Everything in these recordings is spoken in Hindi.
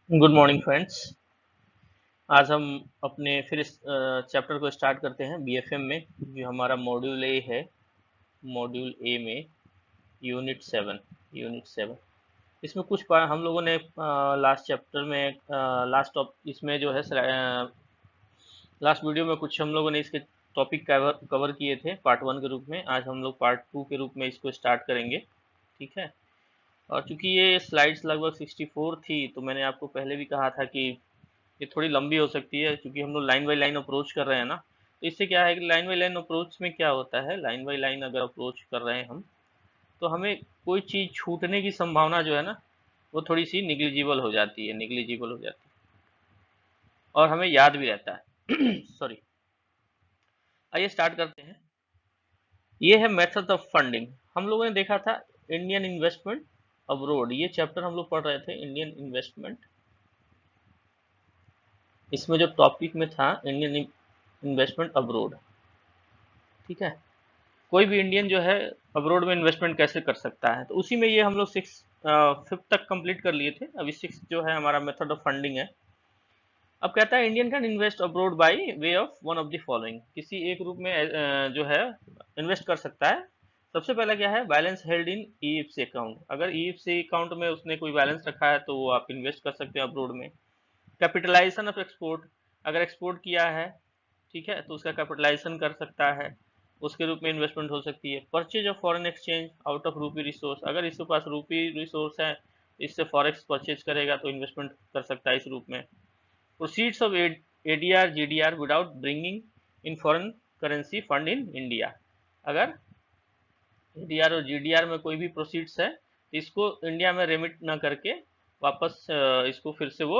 Good morning friends. आज हम अपने फिर इस चैप्टर को स्टार्ट करते हैं बीएफएम में, जो हमारा मॉड्यूल ए है। मॉड्यूल ए में यूनिट 7 इसमें कुछ हम लोगों ने लास्ट चैप्टर में लास्ट इसमें जो है लास्ट वीडियो में कुछ हम लोगों ने इसके टॉपिक कवर किए थे पार्ट 1 के रूप में। आज हम लोग पार्ट 2 के रूप में इसको स्टार्ट करेंगे, ठीक है। और चूंकि ये स्लाइड्स लगभग 64 थी, तो मैंने आपको पहले भी कहा था कि ये थोड़ी लंबी हो सकती है, क्योंकि हम लोग लाइन बाय लाइन अप्रोच कर रहे हैं ना। तो इससे क्या है कि लाइन बाय लाइन अप्रोच में क्या होता है, लाइन बाय लाइन अगर अप्रोच कर रहे हैं हम, तो हमें कोई चीज़ छूटने की संभावना जो है ना, वो थोड़ी सी निग्लिजिबल हो जाती है और हमें याद भी रहता है। सॉरी। आइए स्टार्ट करते हैं। ये है मेथड ऑफ फंडिंग। हम लोगों ने देखा था इंडियन इन्वेस्टमेंट अब्रोड, ये चैप्टर हम लोग पढ़ रहे थे, इंडियन इन्वेस्टमेंट। इसमें जो टॉपिक में था इंडियन इन्वेस्टमेंट अब्रोड, ठीक है। कोई भी इंडियन जो है अब्रोड में इन्वेस्टमेंट कैसे कर सकता है, तो उसी में ये हम लोग 5th तक कंप्लीट कर लिए थे। अभी 6 जो है हमारा मेथड ऑफ फंडिंग है। अब कहता है Indian can invest abroad by way of one of the following, किसी एक रूप में जो है इन्वेस्ट कर सकता है। सबसे पहला क्या है, balance held in EFC account. अगर ईएफसी अकाउंट में उसने कोई बैलेंस रखा है, तो वो आप इन्वेस्ट कर सकते हैं अब्रोड में। कैपिटलाइजेशन ऑफ एक्सपोर्ट, अगर एक्सपोर्ट किया है, ठीक है, तो उसका कैपिटलाइजेशन कर सकता है, उसके रूप में इन्वेस्टमेंट हो सकती है। Purchase of foreign exchange out of रूपी रिसोर्स, अगर इसके पास रूपी रिसोर्स है, इससे फॉरेक्स परचेज करेगा तो इन्वेस्टमेंट कर सकता है इस रूप में। Proceeds of ADR GDR without bringing in foreign currency fund in India, अगर एडीआर और जीडीआर में कोई भी प्रोसीड्स है, तो इसको इंडिया में रेमिट ना करके वापस इसको फिर से वो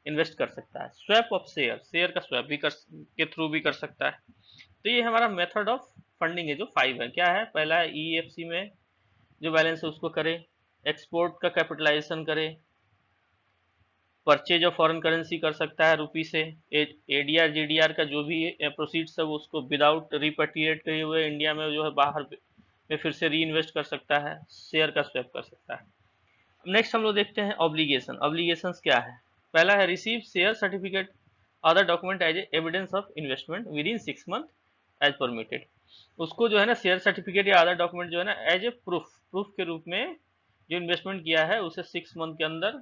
इन्वेस्ट कर सकता है। स्वैप ऑफ शेयर, शेयर का स्वैप भी के थ्रू भी कर सकता है। तो ये हमारा मेथड ऑफ फंडिंग है जो 5 है। क्या है, पहला है ईएफसी में जो बैलेंस है उसको करे, एक्सपोर्ट का कैपिटलाइजेशन करे, परचेज ऑफ फॉरेन करेंसी कर सकता है रुपी से, एडीआर जीडीआर का जो भी प्रोसीड्स है वो उसको विदाउट रिपेट्रिएट किए हुए इंडिया में जो है बाहर में फिर से री इन्वेस्ट कर सकता है, शेयर का स्वैप कर सकता है। नेक्स्ट हम लोग देखते हैं ऑब्लिगेशन। ऑब्लिगेशंस क्या है, पहला है receive share certificate other document as evidence of investment within 6 month as permitted. उसको जो है ना शेयर सर्टिफिकेट या अदर डॉक्यूमेंट जो है ना एज ए प्रूफ के रूप में जो इन्वेस्टमेंट किया है उसे 6 मंथ के अंदर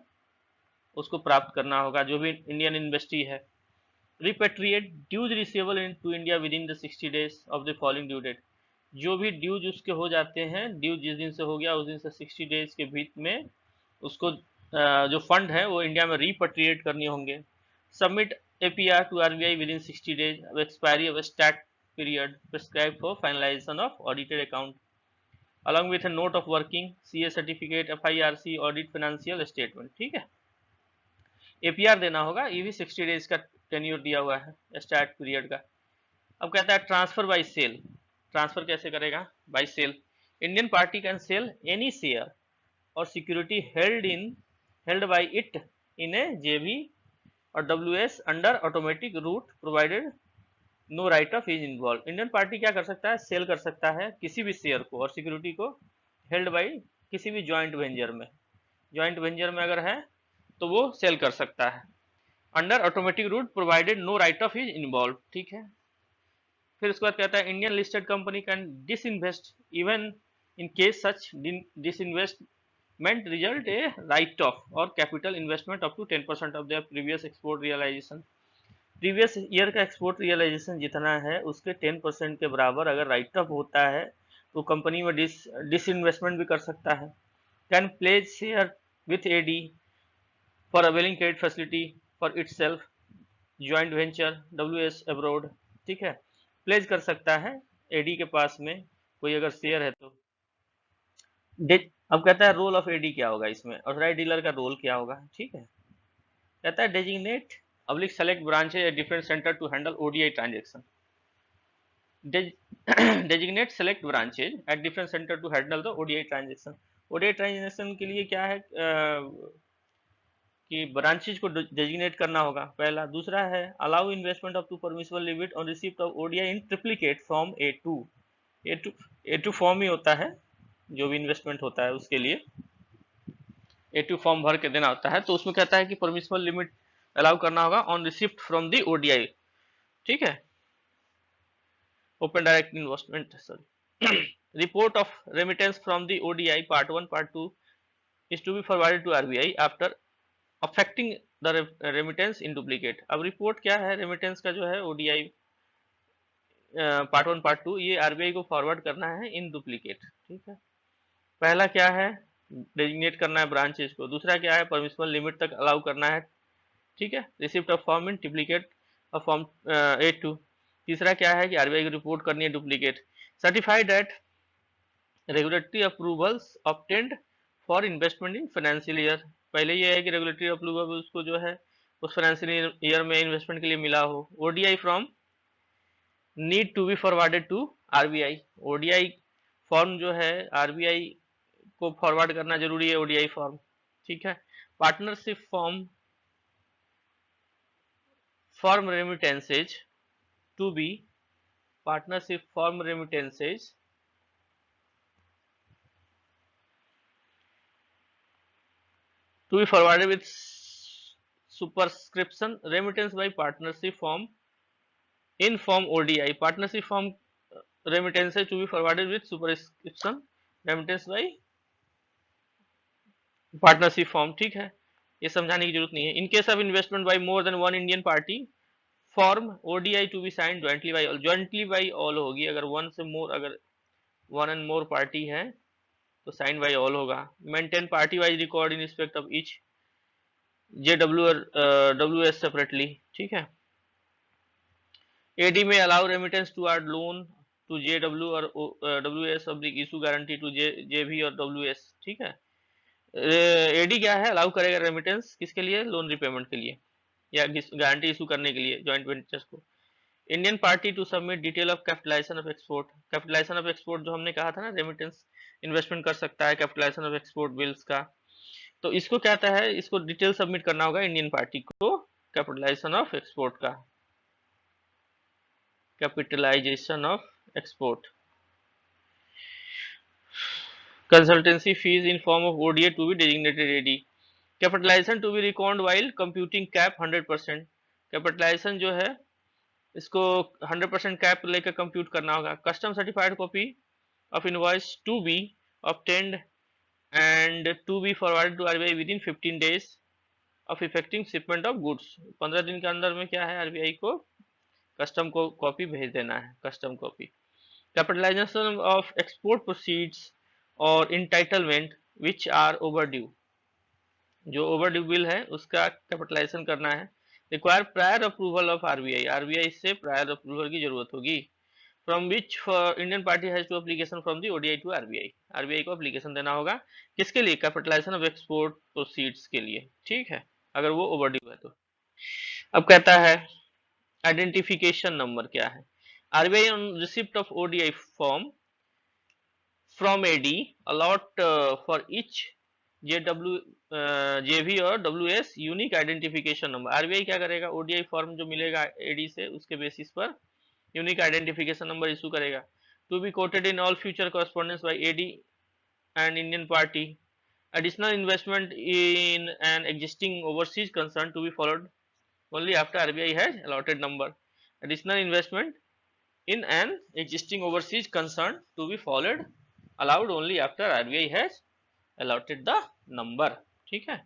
उसको प्राप्त करना होगा, जो भी इंडियन इन्वेस्टी है। Repatriate dues receivable into India within the 60 days of the following due date, जो भी ड्यूज उसके हो जाते हैं, ड्यू जिस दिन से हो गया उस दिन से 60 डेज के बीच में उसको जो फंड है वो इंडिया में रिपेट्रिएट करने होंगे। Submit APR to RBI within 60 days of expiry of stat period prescribe for finalisation of audited account along with a note of working, CA certificate, FIRC, audit, financial statement, ठीक है। एपीआर देना होगा, ये भी 60 डेज का टेन्योर दिया हुआ है स्टार्ट पीरियड का। अब कहता है ट्रांसफर बाय सेल, ट्रांसफर कैसे करेगा, by sale. Indian party can sell any share और security held by it in a JV और WS under automatic route provided no write off is involved. Indian party क्या कर सकता है, सेल कर सकता है किसी भी शेयर को और सिक्योरिटी को हेल्ड बाय किसी भी ज्वाइंट वेंचर में, ज्वाइंट वेंचर में अगर है तो वो सेल कर सकता है under automatic route provided no write off is involve, ठीक है। फिर उसके बाद कहता है Indian listed company can disinvest even in case such disinvestment result a write off और capital investment up to 10% of their previous export realisation. Previous year का एक्सपोर्ट रियलाइजेशन जितना है उसके 10% के बराबर अगर राइट ऑफ होता है तो कंपनी में डिसइन्वेस्टमेंट भी कर सकता है। Can pledge share with AD for availing credit facility for itself joint venture WS abroad, ठीक है। प्लेज कर सकता है एडी के पास में कोई अगर शेयर है तो। अब कहता है रोल ऑफ एडी क्या होगा इसमें, ऑथराइज्ड डीलर का रोल क्या होगा, ठीक है। कहता है designate oblique select branches at different centre to handle ODI transaction. Designate select branches at different centre to handle the ODI transaction. ODI transaction के लिए क्या है कि ब्रांचेज को डेजिग्नेट करना होगा, पहला। दूसरा है allow investment of to permissible limit on receipt of ODI in triplicate form A two form ही होता है जो भी इन्वेस्टमेंट होता है उसके लिए। A2 फॉर्म भर के देना होता है। तो उसमें कहता है कि परमिसिबल लिमिट अलाउ करना होगा on receipt from the ODI, ठीक है, open direct investment, sorry. Report of remittance from the ODI part 1 part 2 is to be forwarded to RBI after affecting the remittance in duplicate. अब रिपोर्ट क्या है रेमिटेंस का जो है ओडीआई पार्ट 1 पार्ट 2, ये आरबीआई को फॉरवर्ड करना है इन डुप्लीकेट, ठीक है। पहला क्या है, डेजिग्नेट करना है ब्रांचेज को। दूसरा क्या है, परमिसिबल लिमिट तक अलाउ करना है, ठीक है, receipt of form in duplicate of form A2। तीसरा क्या है कि आरबीआई को रिपोर्ट करनी है duplicate. Certified that regulatory approvals obtained for investment in financial year. पहले ये है कि रेगुलेटरी अप्रूवल उसको जो है उस फाइनेंशियल ईयर में इन्वेस्टमेंट के लिए मिला हो। ODI from need to be forwarded to RBI. ODI form जो है आरबीआई को फॉरवर्ड करना जरूरी है, ओडीआई फॉर्म, ठीक है। Partnership form remittances to be, partnership form remittances to be forwarded with superscription remittance by partnership firm in form ODI। partnership firm remittances to be forwarded with superscription remittance by partnership firm, ठीक है, ये समझाने की जरूरत नहीं है। In case of investment by more than one Indian party form ODI to be sign jointly by all. Jointly by all होगी, अगर वन से मोर, अगर वन एंड मोर पार्टी है तो साइन बाय ऑल होगा। Maintain party wise record in respect of each JW और WS सेपरेटली, ठीक है। AD में allow remittance to or loan to JW और WS oblique issue guarantee to JV और WS, ठीक है। AD क्या है, अलाउ करेगा रेमिटेंस किसके लिए, लोन रिपेमेंट के लिए या गारंटी इशू करने के लिए जॉइंट वेंचर्स को। Indian party to submit detail of capitalisation of export. Capitalisation of export जो हमने कहा था ना, रेमिटेंस इन्वेस्टमेंट कर सकता है कैपिटलाइजेशन ऑफ एक्सपोर्ट बिल्स का, तो इसको क्या कहता है, इसको डिटेल सबमिट करना होगा इंडियन पार्टी को कैपिटलाइजेशन ऑफ एक्सपोर्ट का। Capitalisation of export, consultancy fees in form of ODA to be designated AD. Capitalisation to be record while computing cap 100%। Capitalisation जो है इसको 100% कैप लेकर कंप्यूट करना होगा। Custom certified copy of invoice to be obtained and to be forwarded to RBI within 15 days of effecting shipment of goods. 15 दिन के अंदर में क्या है, आरबीआई को कस्टम को कॉपी भेज देना है, custom copy. Capitalisation of export proceeds और इंटाइटलमेंट विच आर ओवरड्यू, जो ओवरड्यू बिल है उसका कैपिटलाइजेशन करना है। Require prior approval of RBI, RBI से प्रायर अप्रूवल की जरूरत होगी। From which Indian party has to application from the ODI to RBI, RBI को एप्लीकेशन देना होगा किसके लिए, कैपिटलाइजेशन ऑफ एक्सपोर्ट प्रोसीड्स के लिए, ठीक है, अगर वो ओवरड्यू है तो। अब कहता है आइडेंटिफिकेशन नंबर क्या है। RBI on receipt of ODI form from AD allot for each JW JV और WS unique identification number. RBI क्या करेगा, ओडीआई फॉर्म जो मिलेगा एडी से उसके बेसिस पर यूनिक आइडेंटिफिकेशन नंबर इशू करेगा। To be quoted in all future correspondence by AD and Indian party. Additional investment in an existing overseas concern to be followed only after RBI has allotted number। Additional investment in an existing overseas concern to be followed allowed only after RBI has allotted the number, ठीक है।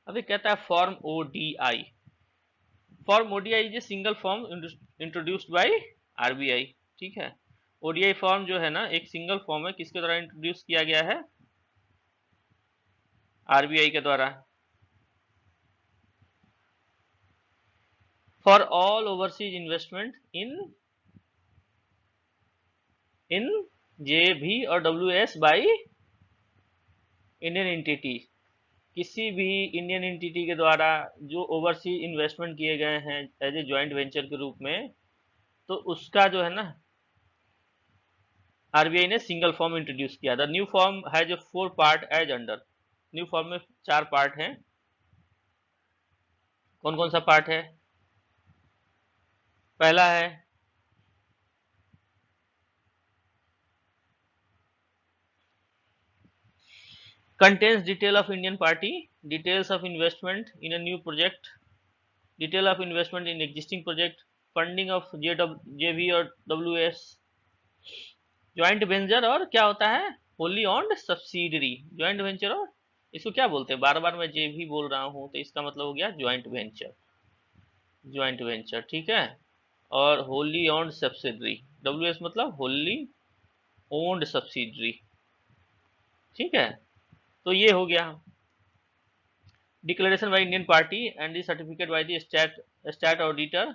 अभी कहता है form ODI। Form ODI is a single form introduced by RBI, ठीक है। ODI फॉर्म जो है ना एक सिंगल फॉर्म है, किसके द्वारा इंट्रोड्यूस किया गया है, RBI के द्वारा। For all overseas investment in JV और WS बाय इंडियन एंटिटी, किसी भी इंडियन एंटिटी के द्वारा जो ओवरसीज इन्वेस्टमेंट किए गए हैं एज ए ज्वाइंट वेंचर के रूप में, तो उसका जो है ना आरबीआई ने सिंगल फॉर्म इंट्रोड्यूस किया। The new form has 4 part as under. New form में 4 पार्ट हैं। कौन कौन सा पार्ट है, पहला है contains detail of Indian party, details of investment in a new project, detail of investment in existing project, funding of JV और WS, ज्वाइंट वेंचर और क्या होता है, Holi owned subsidiary. Joint venture और इसको क्या बोलते हैं, बार बार मैं JV बोल रहा हूँ तो इसका मतलब हो गया ज्वाइंट वेंचर, ज्वाइंट वेंचर, ठीक है। और होली ऑन्ड सब्सिडरी, WS मतलब होली ओन्ड सब्सिडरी, ठीक है। तो ये हो गया declaration by Indian party and the certificate by the stat auditor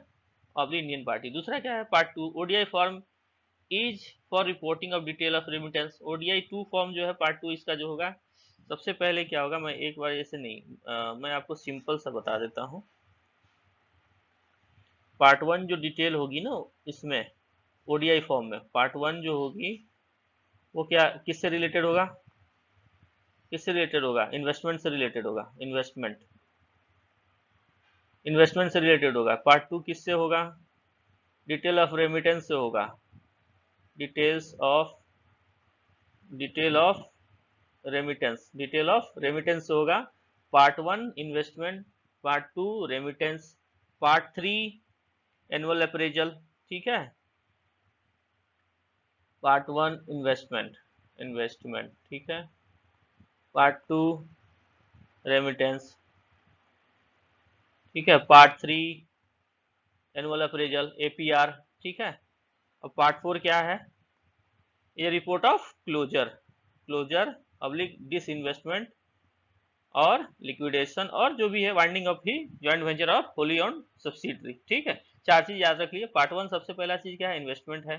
of the Indian party. दूसरा क्या है, पार्ट 2, ODI फॉर्म is for reporting of detail of remittance. ODI 2 फॉर्म जो है पार्ट 2 इसका जो होगा, सबसे पहले क्या होगा, मैं एक बार ऐसे नहीं मैं आपको सिंपल सा बता देता हूँ। पार्ट 1 जो डिटेल होगी ना इसमें ODI फॉर्म में, पार्ट 1 जो होगी वो क्या किससे रिलेटेड होगा, किससे रिलेटेड होगा, इन्वेस्टमेंट से रिलेटेड होगा, इन्वेस्टमेंट से रिलेटेड होगा। पार्ट 2 किससे होगा, डिटेल ऑफ रेमिटेंस से होगा, डिटेल ऑफ रेमिटेंस से होगा। Part 1 investment, part 2 remittance, part 3 annual appraisal, ठीक है। पार्ट 1 इन्वेस्टमेंट, ठीक है। पार्ट 2 रेमिटेंस, ठीक है। पार्ट 3 एनुअल अप्रेजल APR, ठीक है। और पार्ट 4 क्या है, ये report of closure public disinvestment और लिक्विडेशन और जो भी है वाइंडिंग अप ही जॉइंट वेंचर और होली ऑन सब्सिडरी, ठीक है। 4 चीज याद रख लीजिए। पार्ट 1 सबसे पहला चीज क्या है, इन्वेस्टमेंट है।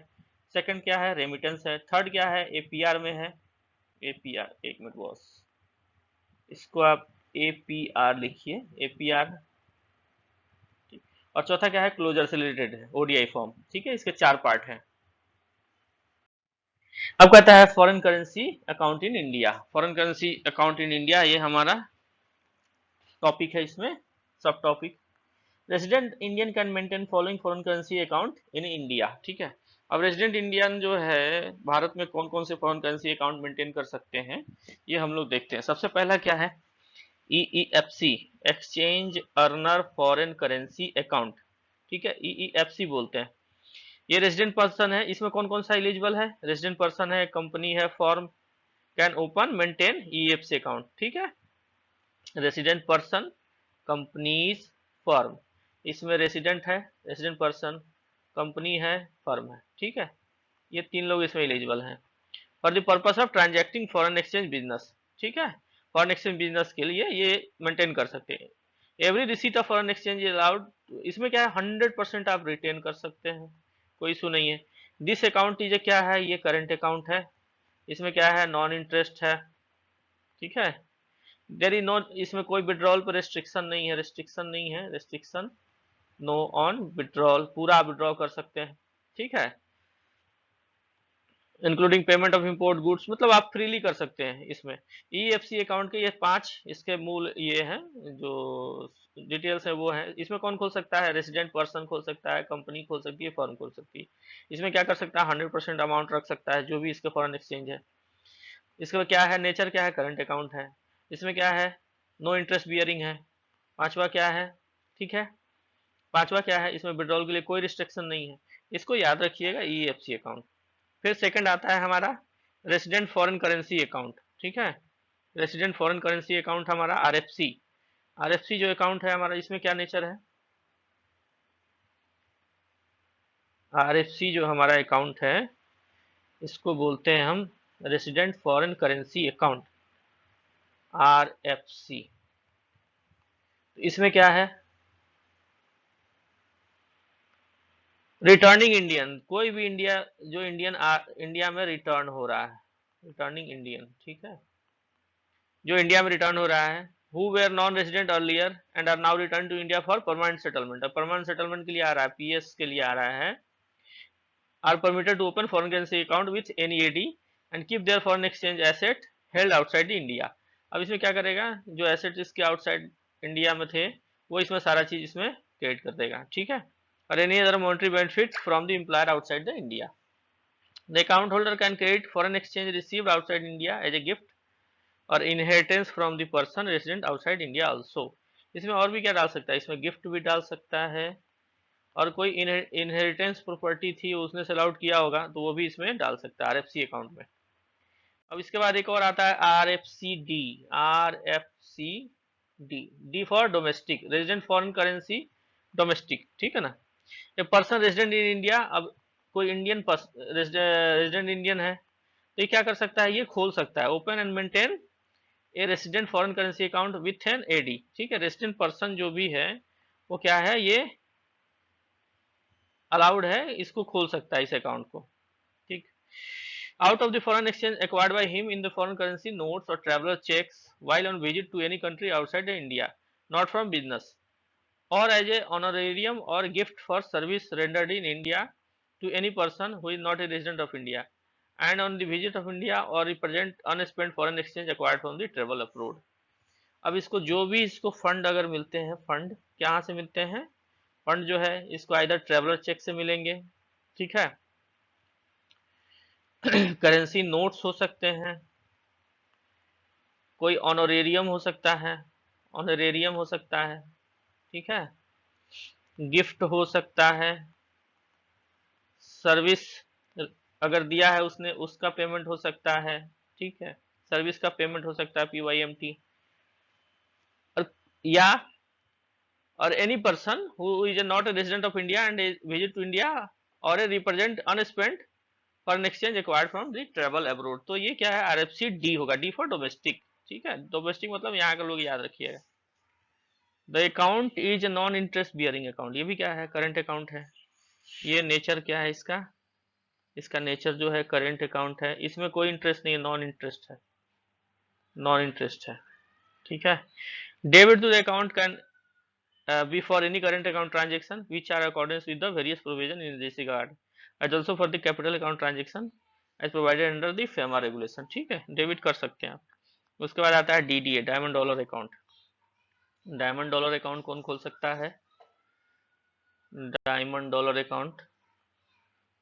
सेकंड क्या है, रेमिटेंस है। थर्ड क्या है, APR में है, APR, एक मिनट बॉस, इसको आप APR लिखिए, APR। और चौथा क्या है, क्लोजर से रिलेटेड है, ODI फॉर्म, ठीक है। इसके 4 पार्ट हैं। अब कहता है foreign currency account in India. Foreign currency account in India ये हमारा टॉपिक है, इसमें सब topic. Resident Indian can maintain following foreign currency account in India, ठीक है। अब रेजिडेंट इंडियन जो है भारत में कौन कौन से फॉरेन करेंसी अकाउंट मेंटेन कर सकते हैं, ये हम लोग देखते हैं। सबसे पहला क्या है, EEFC, exchange earner foreign currency account, ठीक है, EEFC बोलते हैं। ये रेजिडेंट पर्सन है, इसमें कौन कौन सा एलिजिबल है, रेजिडेंट पर्सन है, कंपनी है, form can open maintain EEFC account, ठीक है। रेसिडेंट पर्सन, कंपनीज, फर्म, इसमें रेसिडेंट है, रेसिडेंट पर्सन, कंपनी है, फर्म है, ठीक है। ये 3 लोग इसमें एलिजिबल हैं for the purpose of transacting foreign exchange business, ठीक है। फॉरेन एक्सचेंज बिजनेस के लिए ये मेंटेन कर सकते हैं। Every receipt of foreign exchange allowed, इसमें क्या है 100% आप रिटेन कर सकते हैं, कोई इशू नहीं है। दिस अकाउंट ये क्या है, ये करंट अकाउंट है, इसमें क्या है, नॉन इंटरेस्ट है, ठीक है। देयर इज नो, इसमें कोई विड्रॉल पर रेस्ट्रिक्शन नहीं है, रेस्ट्रिक्शन नो ऑन विड्रॉल, पूरा आप विड्रॉ कर सकते हैं, ठीक है। Including payment of import goods, मतलब आप फ्रीली कर सकते हैं इसमें। EFC अकाउंट के ये 5 इसके मूल ये हैं, जो डिटेल्स है वो है। इसमें कौन खोल सकता है, रेसिडेंट पर्सन खोल सकता है, कंपनी खोल सकती है, फर्म खोल सकती है। इसमें क्या कर सकता है, 100% अमाउंट रख सकता है जो भी इसके फॉरेन एक्सचेंज है। इसका क्या है, नेचर क्या है, करंट अकाउंट है। इसमें क्या है, नो इंटरेस्ट बियरिंग है। पांचवा क्या है, ठीक है, पांचवा क्या है, इसमें विड्रॉल के लिए कोई रिस्ट्रिक्शन नहीं है, इसको याद रखिएगा, EFC अकाउंट। फिर सेकंड आता है हमारा रेसिडेंट फॉरेन करेंसी अकाउंट, ठीक है। रेसिडेंट फॉरेन करेंसी अकाउंट हमारा RFC जो अकाउंट है हमारा, इसमें क्या नेचर है, RFC जो हमारा अकाउंट है इसको बोलते हैं हम resident foreign currency account, RFC। तो इसमें क्या है, रिटर्निंग इंडियन, कोई भी जो इंडिया में रिटर्न हो रहा है, रिटर्निंग इंडियन, ठीक है, जो इंडिया में रिटर्न हो रहा है, who were non resident earlier and are now return to India for permanent settlement. अब परमानेंट सेटलमेंट के लिए आ रहा है, PS के लिए आ रहा है, are permitted to open foreign currency account with NEAD and keep their foreign exchange asset held outside India. अब इसमें क्या करेगा, जो एसेट इसके आउटसाइड इंडिया में थे वो इसमें सारा चीज इसमें क्रिएट कर देगा, ठीक है। और any other monetary benefit from the employer outside the India. The account holder can credit foreign exchange received outside India as a gift और inheritance from the person resident outside India also. इसमें और भी क्या डाल सकता है, इसमें गिफ्ट भी डाल सकता है, और कोई इनहेरिटेंस प्रॉपर्टी थी उसने सेल आउट किया होगा तो वो भी इसमें डाल सकता है आरएफसी अकाउंट में। अब इसके बाद एक और आता है RFCD. RFCD, D for domestic, resident foreign currency domestic, ठीक है ना। A person resident in India, अब कोई इंडियन रेजिडेंट इंडियन है तो ये क्या कर सकता है, ये खोल सकता है, open and maintain a resident foreign currency account with an AD, ठीक है। रेसिडेंट पर्सन जो भी है वो क्या है, ये अलाउड है, इसको खोल सकता है इस अकाउंट को, ठीक। Out of the foreign exchange acquired by him in the foreign currency notes और traveller cheques while on visit to any country outside India, not from business or as a honorarium or gift for service rendered in India to any person who is not a resident of India and on the visit of India or represent unspent foreign exchange acquired from the travel abroad। अब इसको जो भी इसको फंड अगर मिलते हैं, फंड कहाँ से मिलते हैं, फंड जो है इसको आइदर ट्रेवलर चेक से मिलेंगे, ठीक है, करेंसी नोट्स हो सकते हैं, कोई ऑनोरेरियम हो सकता है, ऑनोरेरियम हो सकता है, ठीक है, गिफ्ट हो सकता है, सर्विस अगर दिया है उसने उसका पेमेंट हो सकता है, ठीक है, सर्विस का पेमेंट हो सकता है PYMT, और या और any person who is not a resident of India and visit to India और a represent unspent foreign exchange acquired from the travel abroad. तो ये क्या है, RFC डी होगा, डी फॉर डोमेस्टिक, ठीक है, डोमेस्टिक मतलब यहाँ के लोग याद रखिएगा। The account is non interest bearing account, ये भी क्या है, करंट अकाउंट है। ये नेचर क्या है इसका, इसका नेचर जो है करेंट अकाउंट है, इसमें कोई इंटरेस्ट नहीं है, नॉन इंटरेस्ट है, नॉन इंटरेस्ट है, ठीक है। Debit to the account can be for any current account transaction which are according with the various provision in this regard as also for the capital account transaction as provided under the FEMA regulation, ठीक है, डेबिट कर सकते हैं आप। उसके बाद आता है DDA, diamond dollar account. Diamond dollar account कौन खोल सकता है, डायमंड डॉलर अकाउंट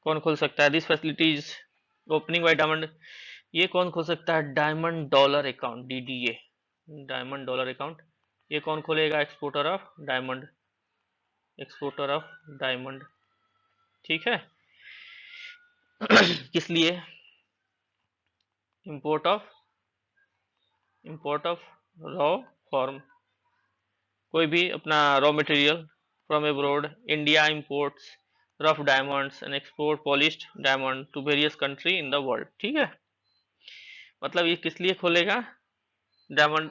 कौन खोल सकता है, this facilities opening by diamond, ये कौन खोल सकता है, diamond dollar account, DDA, diamond dollar account, ये कौन खोलेगा, exporter of diamond, exporter of diamond, ठीक है। किस लिए, इंपोर्ट ऑफ रॉ फॉर्म, कोई भी अपना raw material from abroad, India imports rough diamonds and export polished diamond to various country in the world, ठीक है। मतलब ये किस लिए खोलेगा, डायमंड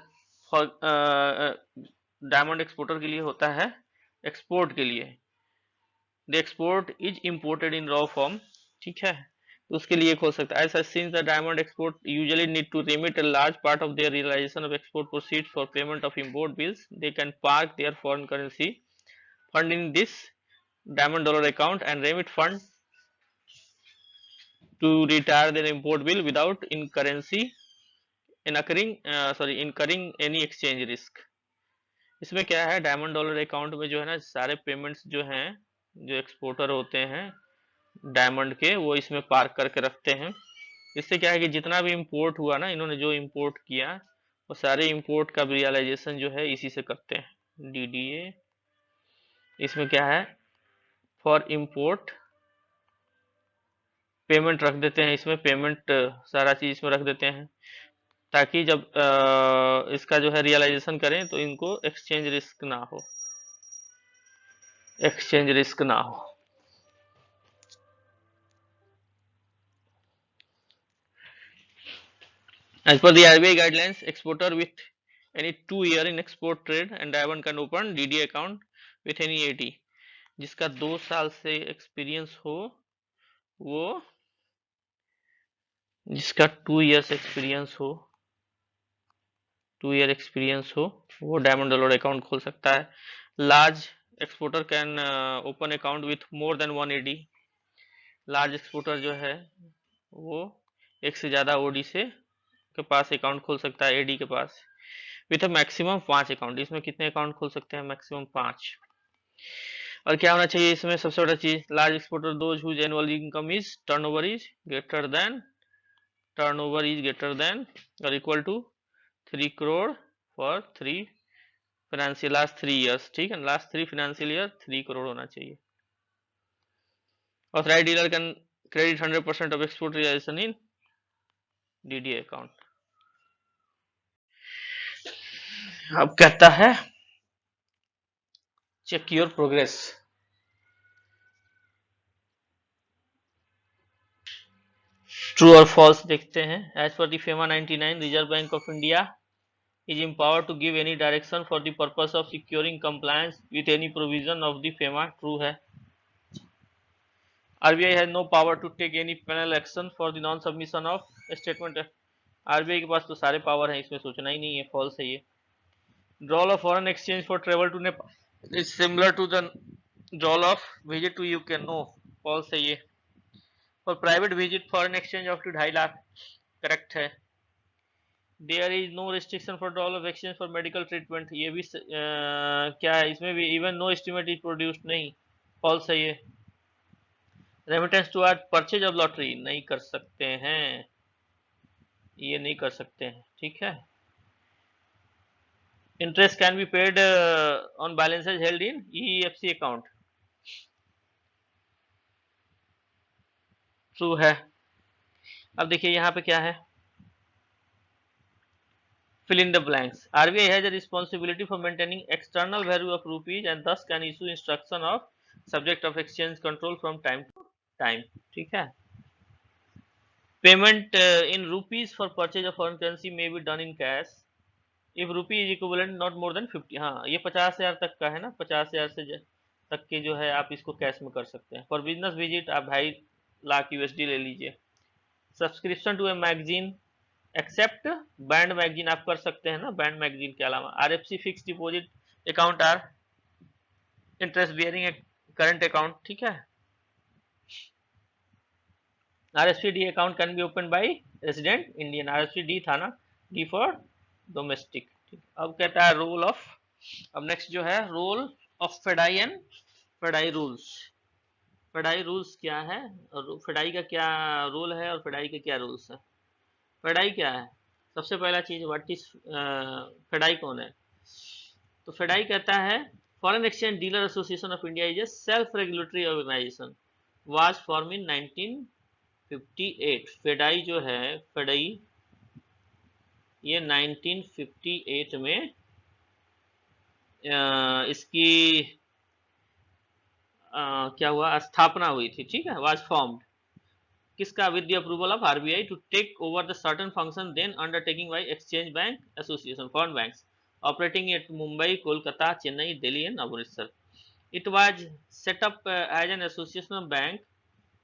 डायमंड एक्सपोर्टर के लिए होता है, एक्सपोर्ट के लिए, the export is imported in raw form, ठीक है, तो उसके लिए खोल सकता है। ऐसा since the diamond export usually need to remit a large part of their realisation of export proceeds for payment of import bills, they can park their foreign currency fund in this diamond dollar account and remit fund to retire their import bill without incurring any exchange risk। इसमें क्या है, डायमंड डॉलर अकाउंट में जो है ना सारे पेमेंट्स जो हैं, जो एक्सपोर्टर होते हैं डायमंड के, वो इसमें पार्क करके रखते हैं। इससे क्या है कि जितना भी इंपोर्ट हुआ ना, इन्होंने जो इंपोर्ट किया वो सारे इंपोर्ट का रियलाइजेशन जो है इसी से करते हैं, DDA। इसमें क्या है, फॉर इंपोर्ट पेमेंट रख देते हैं, इसमें पेमेंट सारा चीज इसमें रख देते हैं ताकि जब इसका जो है रियलाइजेशन करें तो इनको एक्सचेंज रिस्क ना हो, एक्सचेंज रिस्क ना हो। As per the RBI guidelines, exporter with any 2 year in export trade and diamond can open DDA account with any AD। जिसका 2 साल से एक्सपीरियंस हो वो, जिसका 2 years एक्सपीरियंस हो, 2 year एक्सपीरियंस हो, वो डायमंड डॉलर अकाउंट खोल सकता है। Large exporter can open account with more than 1 AD। Large exporter जो है वो एक से ज्यादा OD से के पास अकाउंट खोल सकता है, AD के पास, विथ मैक्सिमम 5 अकाउंट। इसमें कितने अकाउंट खोल सकते हैं, मैक्सिमम 5। और क्या होना चाहिए इसमें, सबसे बड़ा चीज, large exporter those whose annual income is turnover is greater than और equal to 3 crore for 3 financial last 3 years, ठीक है, लास्ट 3 फाइनेंशियल ईयर 3 crore होना चाहिए। Authorised dealer can credit 100% of export realisation in DDA account. अब कहता है चेक योर प्रोग्रेस। ट्रू और फॉल्स देखते हैं। As per the FEMA 99, Reserve Bank of India is empowered to give any direction for the purpose of securing compliance with any provision of the FEMA। True है। RBI has no power to take any penal action for the non-submission of statement। RBI के पास तो सारे पावर हैं, इसमें सोचना ही नहीं है। फॉल्स है ये। Drawal of foreign exchange for travel to Nepal is similar to the drawal of visit to UK। No, false है ये। For private visit foreign exchange of 2.5 lakh correct है। There is no restriction for drawal of exchange for medical treatment. ये भी क्या है इसमें भी? Even no estimate is produced. नहीं, फॉल्स है ये। Remittance to art purchase of lottery नहीं कर सकते हैं, ये नहीं कर सकते हैं, ठीक है। Interest can be paid on balances held in EFC account. True है। अब देखिए यहाँ पे क्या है, fill in the blanks। RBI has a responsibility for maintaining external value of rupees and thus can issue instruction of subject of exchange control from time to time। ठीक है। Payment in rupees for purchase of foreign currency may be done in cash if rupee is equivalent not more than 50। हाँ, ये 50,000 तक का है ना, 50,000 से तक के जो है आप इसको कैश में कर सकते हैं। फॉर बिजनेस विजिट आप 2.5 लाख USD ले लीजिए। Subscription to a magazine except banned magazine आप कर सकते हैं ना, बैंड मैगजीन के अलावा। RFC fix deposit account are interest bearing current account, ठीक है। RSPD account can be open by resident Indian. RSPD था ना, डी फॉर डोमेस्टिक, ठीक। अब कहता है रोल ऑफ, अब नेक्स्ट जो है role of FEDAI and FEDAI rules. FEDAI rules क्या है और फेडाई का क्या रोल है और फेडाई के क्या रूल्स है। फेडाई क्या है? सबसे पहला चीज व्हाट इज फेडाई कौन है? तो फेडाई कहता है foreign Exchange Dealer Association of India is a self regulatory organisation, was form in 1958। FEDAI जो है, फेडाई ये 1958 में इसकी क्या हुआ, स्थापना हुई थी, ठीक है। वाज फॉर्म्ड किसका? With the approval of RBI to take over the certain function then undertaking by exchange bank association foreign banks operating at Mumbai, Kolkata, Chennai, Delhi and Amritsar. It was set up as an association of bank,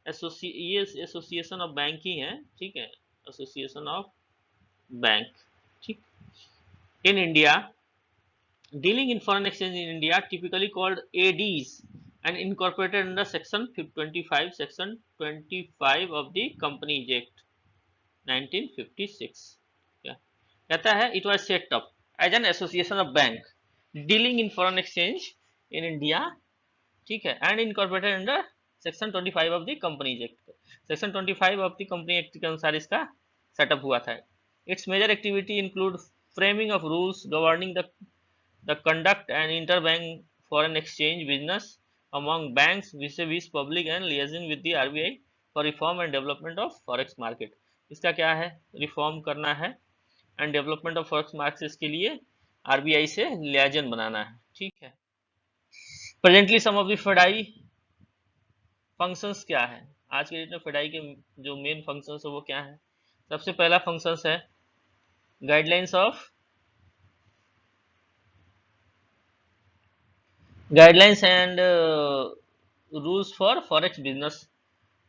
ये एसोसिएशन ऑफ बैंक ही है, ठीक है, एसोसिएशन ऑफ बैंक, ठीक। In India dealing in foreign exchange in India typically called ADs and incorporated under section 25 of the Companies Act 1956। क्या कहता है? It was set up as an association of bank dealing in foreign exchange in India, ठीक है, and incorporated under section 25 of the Companies Act। section 25 of the Company Act के अनुसार इसका सेटअप हुआ था। Its major activity include framing of rules governing the conduct and interbank foreign exchange business among banks vis-a-vis public and liaison with the RBI for reform and development of forex market। इसका क्या है? रिफॉर्म करना है and development of forex markets के लिए आरबीआई से लियाजन बनाना है, ठीक है। Presently some of the FEDAI functions क्या है? आज के डेट में फेडाई के जो मेन फंक्शंस है वो क्या है? सबसे पहला फंक्शंस है guidelines and rules for forex business.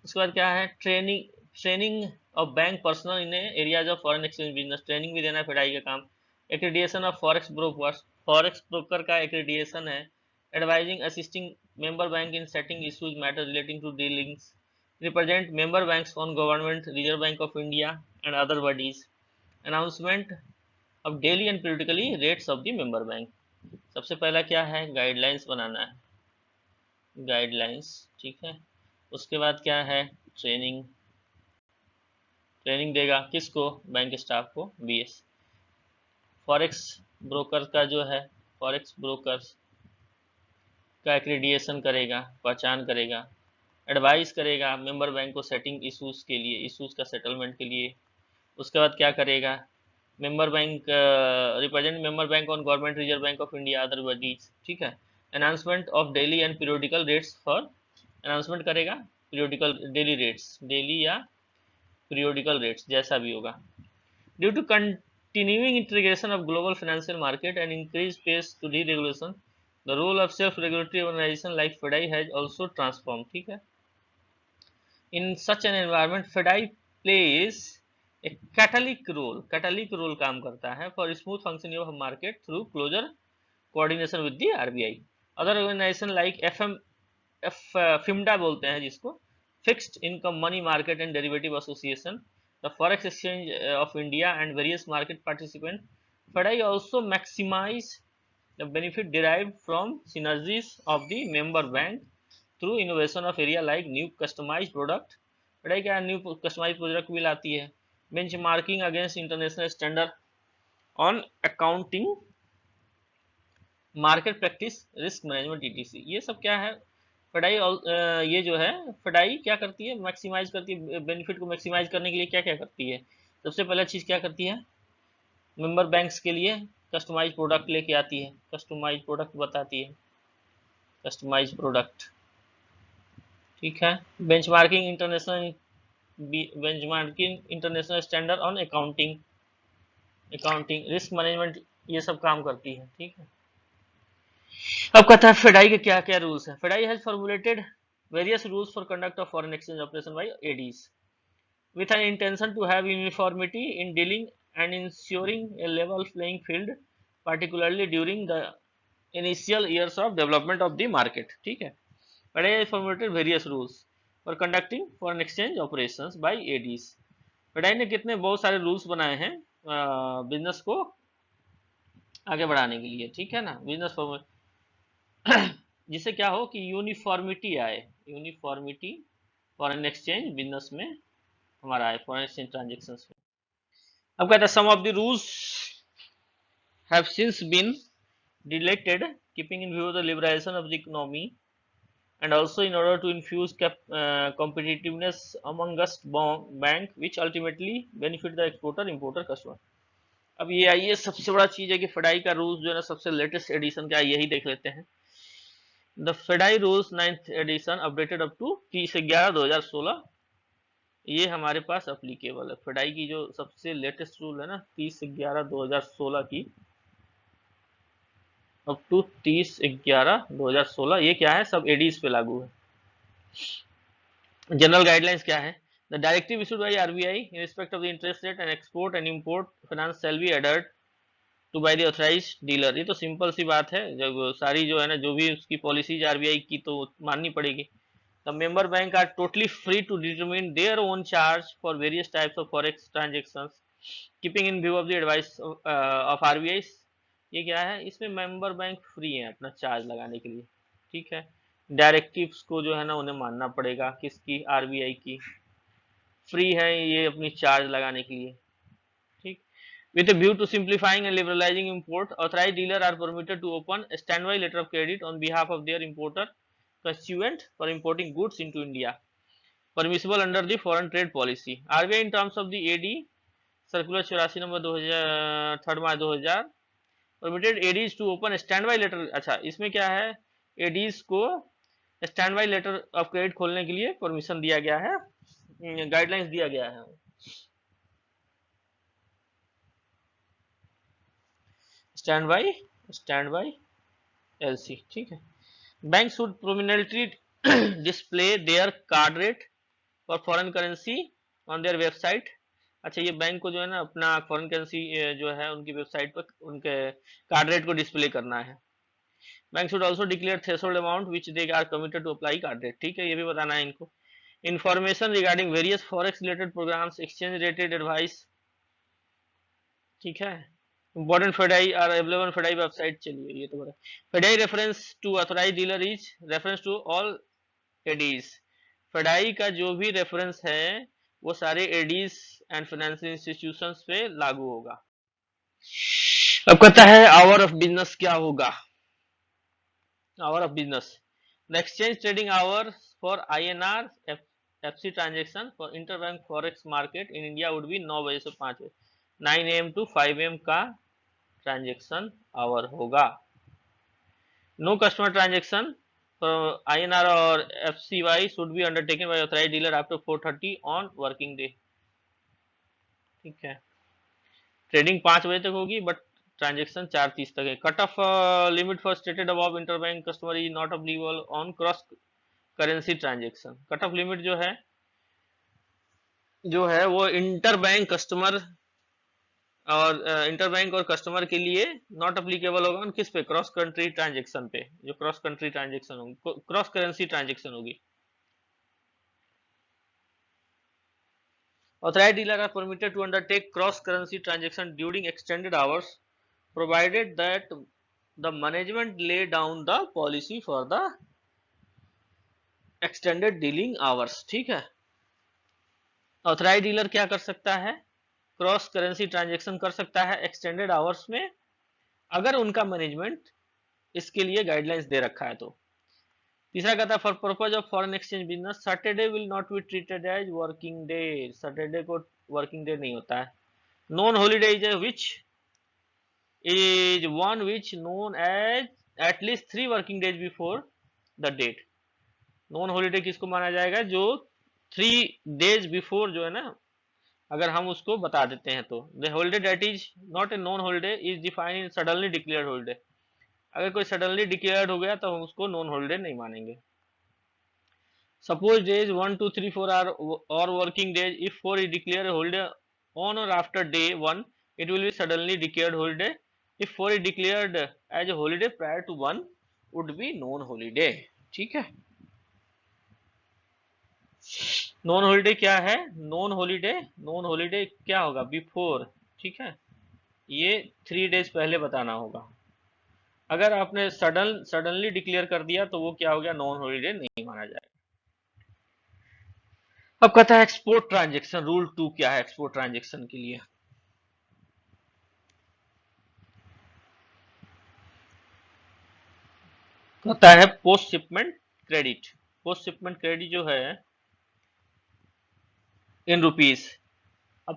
उसके बाद क्या है? Training of bank personnel in areas of foreign exchange business. Training भी देना है फेडाई का काम। Accreditation of forex brokers, forex broker का एक्रेडिएशन है। Advising assisting member bank in setting issues matter relating to dealings. Represent member banks on government, Reserve Bank of India and other bodies. Announcement of daily and periodically rates of the member bank. सबसे पहला क्या है? गाइडलाइंस बनाना है, गाइडलाइंस, ठीक है। उसके बाद क्या है? ट्रेनिंग देगा किसको? बैंक स्टाफ को, बीएस। फॉरेक्स ब्रोकर का जो है, फॉरेक्स ब्रोकर्स का एक्रेडिएशन करेगा, पहचान करेगा, एडवाइस करेगा मेंबर बैंक को सेटिंग इशूज़ के लिए, इशूज़ का सेटलमेंट के लिए। उसके बाद क्या करेगा, member bank represent member bank on government Reserve Bank of India other bodies, ठीक है। Announcement of daily and periodical rates for, announcement करेगा पीरियोडिकल डेली रेट्स, डेली या पीरियोडिकल रेट्स जैसा भी होगा। Due to continuing integration of global financial market and increased pace to deregulation, the role of self-regulatory organization like FDI has also transformed, ठीक है। In such an environment, FDI plays a catalytic role काम करता है for smooth functioning of market through closer coordination with the RBI. Other organization like FIMDA बोलते हैं जिसको, Fixed Income Money Market and Derivative Association, the Forex Exchange of India and various market participants, FDI also maximize the benefit derived from synergies of the member bank through innovation of area like new customized product, FDI क्या न्यू कस्टमाइज प्रोडक्ट भी लाती है, benchmarking against international standard on accounting, market practice, risk management etc. ये सब क्या है, फडाई ये जो है फडाई क्या करती है, मैक्सिमाइज करती है, बेनिफिट को मैक्सिमाइज करने के लिए क्या क्या करती है। सबसे पहला चीज़ क्या करती है, मेंबर बैंक्स के लिए कस्टमाइज प्रोडक्ट लेके आती है, कस्टमाइज प्रोडक्ट बताती है, कस्टमाइज प्रोडक्ट, ठीक है। Benchmarking international standard on accounting risk management, ये सब काम करती है, ठीक है। अब कहता है फेडाई के क्या क्या रूल्स हैं। FEDAI has formulated various rules for conduct of foreign exchange operation by ADs with an intention to have uniformity in dealing and ensuring a level playing field, particularly during the initial years of development of the market, ठीक है। FDI has formulated various rules for conducting foreign exchange operations by ADs। FDI ने कितने बहुत सारे रूल्स बनाए हैं बिजनेस को आगे बढ़ाने के लिए, ठीक है ना, बिजनेस जिससे क्या हो कि यूनिफॉर्मिटी आए, यूनिफॉर्मिटी फॉरेन एक्सचेंज बिजनेस में हमारा आए, फॉरेन एक्सचेंज ट्रांजेक्शन्स में। अब कहता है some of the rules have since been deleted keeping in view the liberalisation of the economy and also in order to infuse competitiveness amongst bank which ultimately benefit the exporter importer customer। अब ये आइए सबसे बड़ा चीज है कि फेडाई का रूल्स जो है ना सबसे लेटेस्ट एडिशन का, यही देख लेते हैं। The FEDAI rules 9th edition updated up to 30/11/2016, ये हमारे पास अप्लीकेबल है। फेडाई की जो सबसे लेटेस्ट रूल है ना 30/11/2016 की, अप टू 30/11/2016, ये क्या है, सब एडीज पे लागू है। जनरल गाइडलाइंस क्या है, the directive issued by RBI in respect of the interest rate and export and import finance shall be adhered to by the authorised dealer. ये तो सिंपल सी बात है, जब सारी जो है ना जो भी उसकी पॉलिसीज आरबीआई की तो माननी पड़ेगी। The member bank are totally free to determine their own charge for various types of forex transactions, keeping in view of the advice of RBI। ये क्या है, इसमें मेंबर बैंक फ्री है अपना चार्ज लगाने के लिए, ठीक है। डायरेक्टिव्स को जो है ना उन्हें मानना पड़ेगा, किसकी, आरबीआई की, फ्री है ये अपनी चार्ज लगाने के लिए, ठीक। With a view to simplifying and liberalizing import, authorized dealers are permitted to open a standby letter of credit on behalf of their importer constituent for importing goods into India, permissible under the foreign trade policy। RBI in terms of the AD circular 84 number 2000 3 March 2000 permitted ADs to open standby letter. अच्छा, इसमें क्या है, एडीज को standby letter of credit खोलने के लिए परमिशन दिया गया है, गाइडलाइंस दिया गया है। स्टैंड बाई एलसी, ठीक है। Bank should prominently display their card rate for foreign currency on their website. अच्छा, ये बैंक को जो है ना अपना फॉरेन करेंसी जो है उनकी वेबसाइट पर उनके कार्ड रेट को डिस्प्ले करना है। Bank should also declare threshold amount which they are committed to apply card rate, ठीक है, ये भी बताना है इनको। Information regarding various forex related programmes, exchange rated advice, ठीक है। Important FEDAI are available FEDAI website, चलिए ये तो बता। FEDAI reference to authorise dealer is reference to all ADs. FEDAI का जो भी रेफरेंस है वो सारे एडीज एंड फाइनेंशियल इंस्टीट्यूशंस पे लागू होगा। अब कहता है आवर ऑफ बिजनेस क्या होगा। Hour of business, the exchange trading hour for INR FC transaction for interbank forex market in India would be 9 बजे से 5 बजे, 9 AM to 5 AM का ट्रांजेक्शन आवर होगा। नो कस्टमर ट्रांजेक्शन INR और FCY should be undertaken by authorised dealer after 4:30 on working day. ठीक है, ट्रेडिंग 5 बजे तक होगी बट ट्रांजेक्शन 4:30 तक है। Cut off limit for stated above interbank customer is not applicable on cross currency transaction. Cut off limit जो है वो इंटरबैंक कस्टमर और इंटरबैंक और कस्टमर के लिए नॉट अप्लीकेबल होगा किस पे, क्रॉस कंट्री ट्रांजेक्शन पे, जो क्रॉस कंट्री ट्रांजेक्शन होगी, क्रॉस करेंसी ट्रांजेक्शन होगी। Authorized dealers are permitted to undertake cross-currency transactions during extended hours, provided that the management lay down the policy for the extended dealing hours। ठीक है, ऑथराइज डीलर क्या कर सकता है, क्रॉस करेंसी ट्रांजेक्शन कर सकता है एक्सटेंडेड आवर्स में, अगर उनका मैनेजमेंट इसके लिए गाइडलाइंस दे रखा है तो। तीसरा कहता है for purpose of foreign exchange business Saturday will not be treated as working day. Saturday को वर्किंग डे नहीं होता है। Non holiday is which is one which known as at least 3 working days before the date। Non holiday किसको माना जाएगा, जो 3 days before जो है ना, अगर हम उसको बता देते हैं तो। The holiday that is not a non holiday is defined in suddenly declared holiday. अगर कोई सडनली डिक्लेयर्ड हो गया तो हम उसको नॉन हॉलीडे नहीं मानेंगे। सपोज डेज 1 2 3 4 आर और working days, if 4 is declared a holiday on or after day 1 it will be suddenly declared holiday। if 4 is declared as a holiday prior to 1 would be non holiday। ठीक है, नॉन हॉलीडे क्या है, नॉन हॉलीडे क्या होगा, बिफोर। ठीक है, ये 3 days पहले बताना होगा। अगर आपने सडनली डिक्लेयर कर दिया तो वो क्या हो गया, नॉन हॉलीडे नहीं माना जाएगा। अब कहता है एक्सपोर्ट ट्रांजेक्शन, रूल 2 क्या है एक्सपोर्ट ट्रांजेक्शन के लिए। कहता है post shipment credit. Post shipment credit जो है इन रुपीज। अब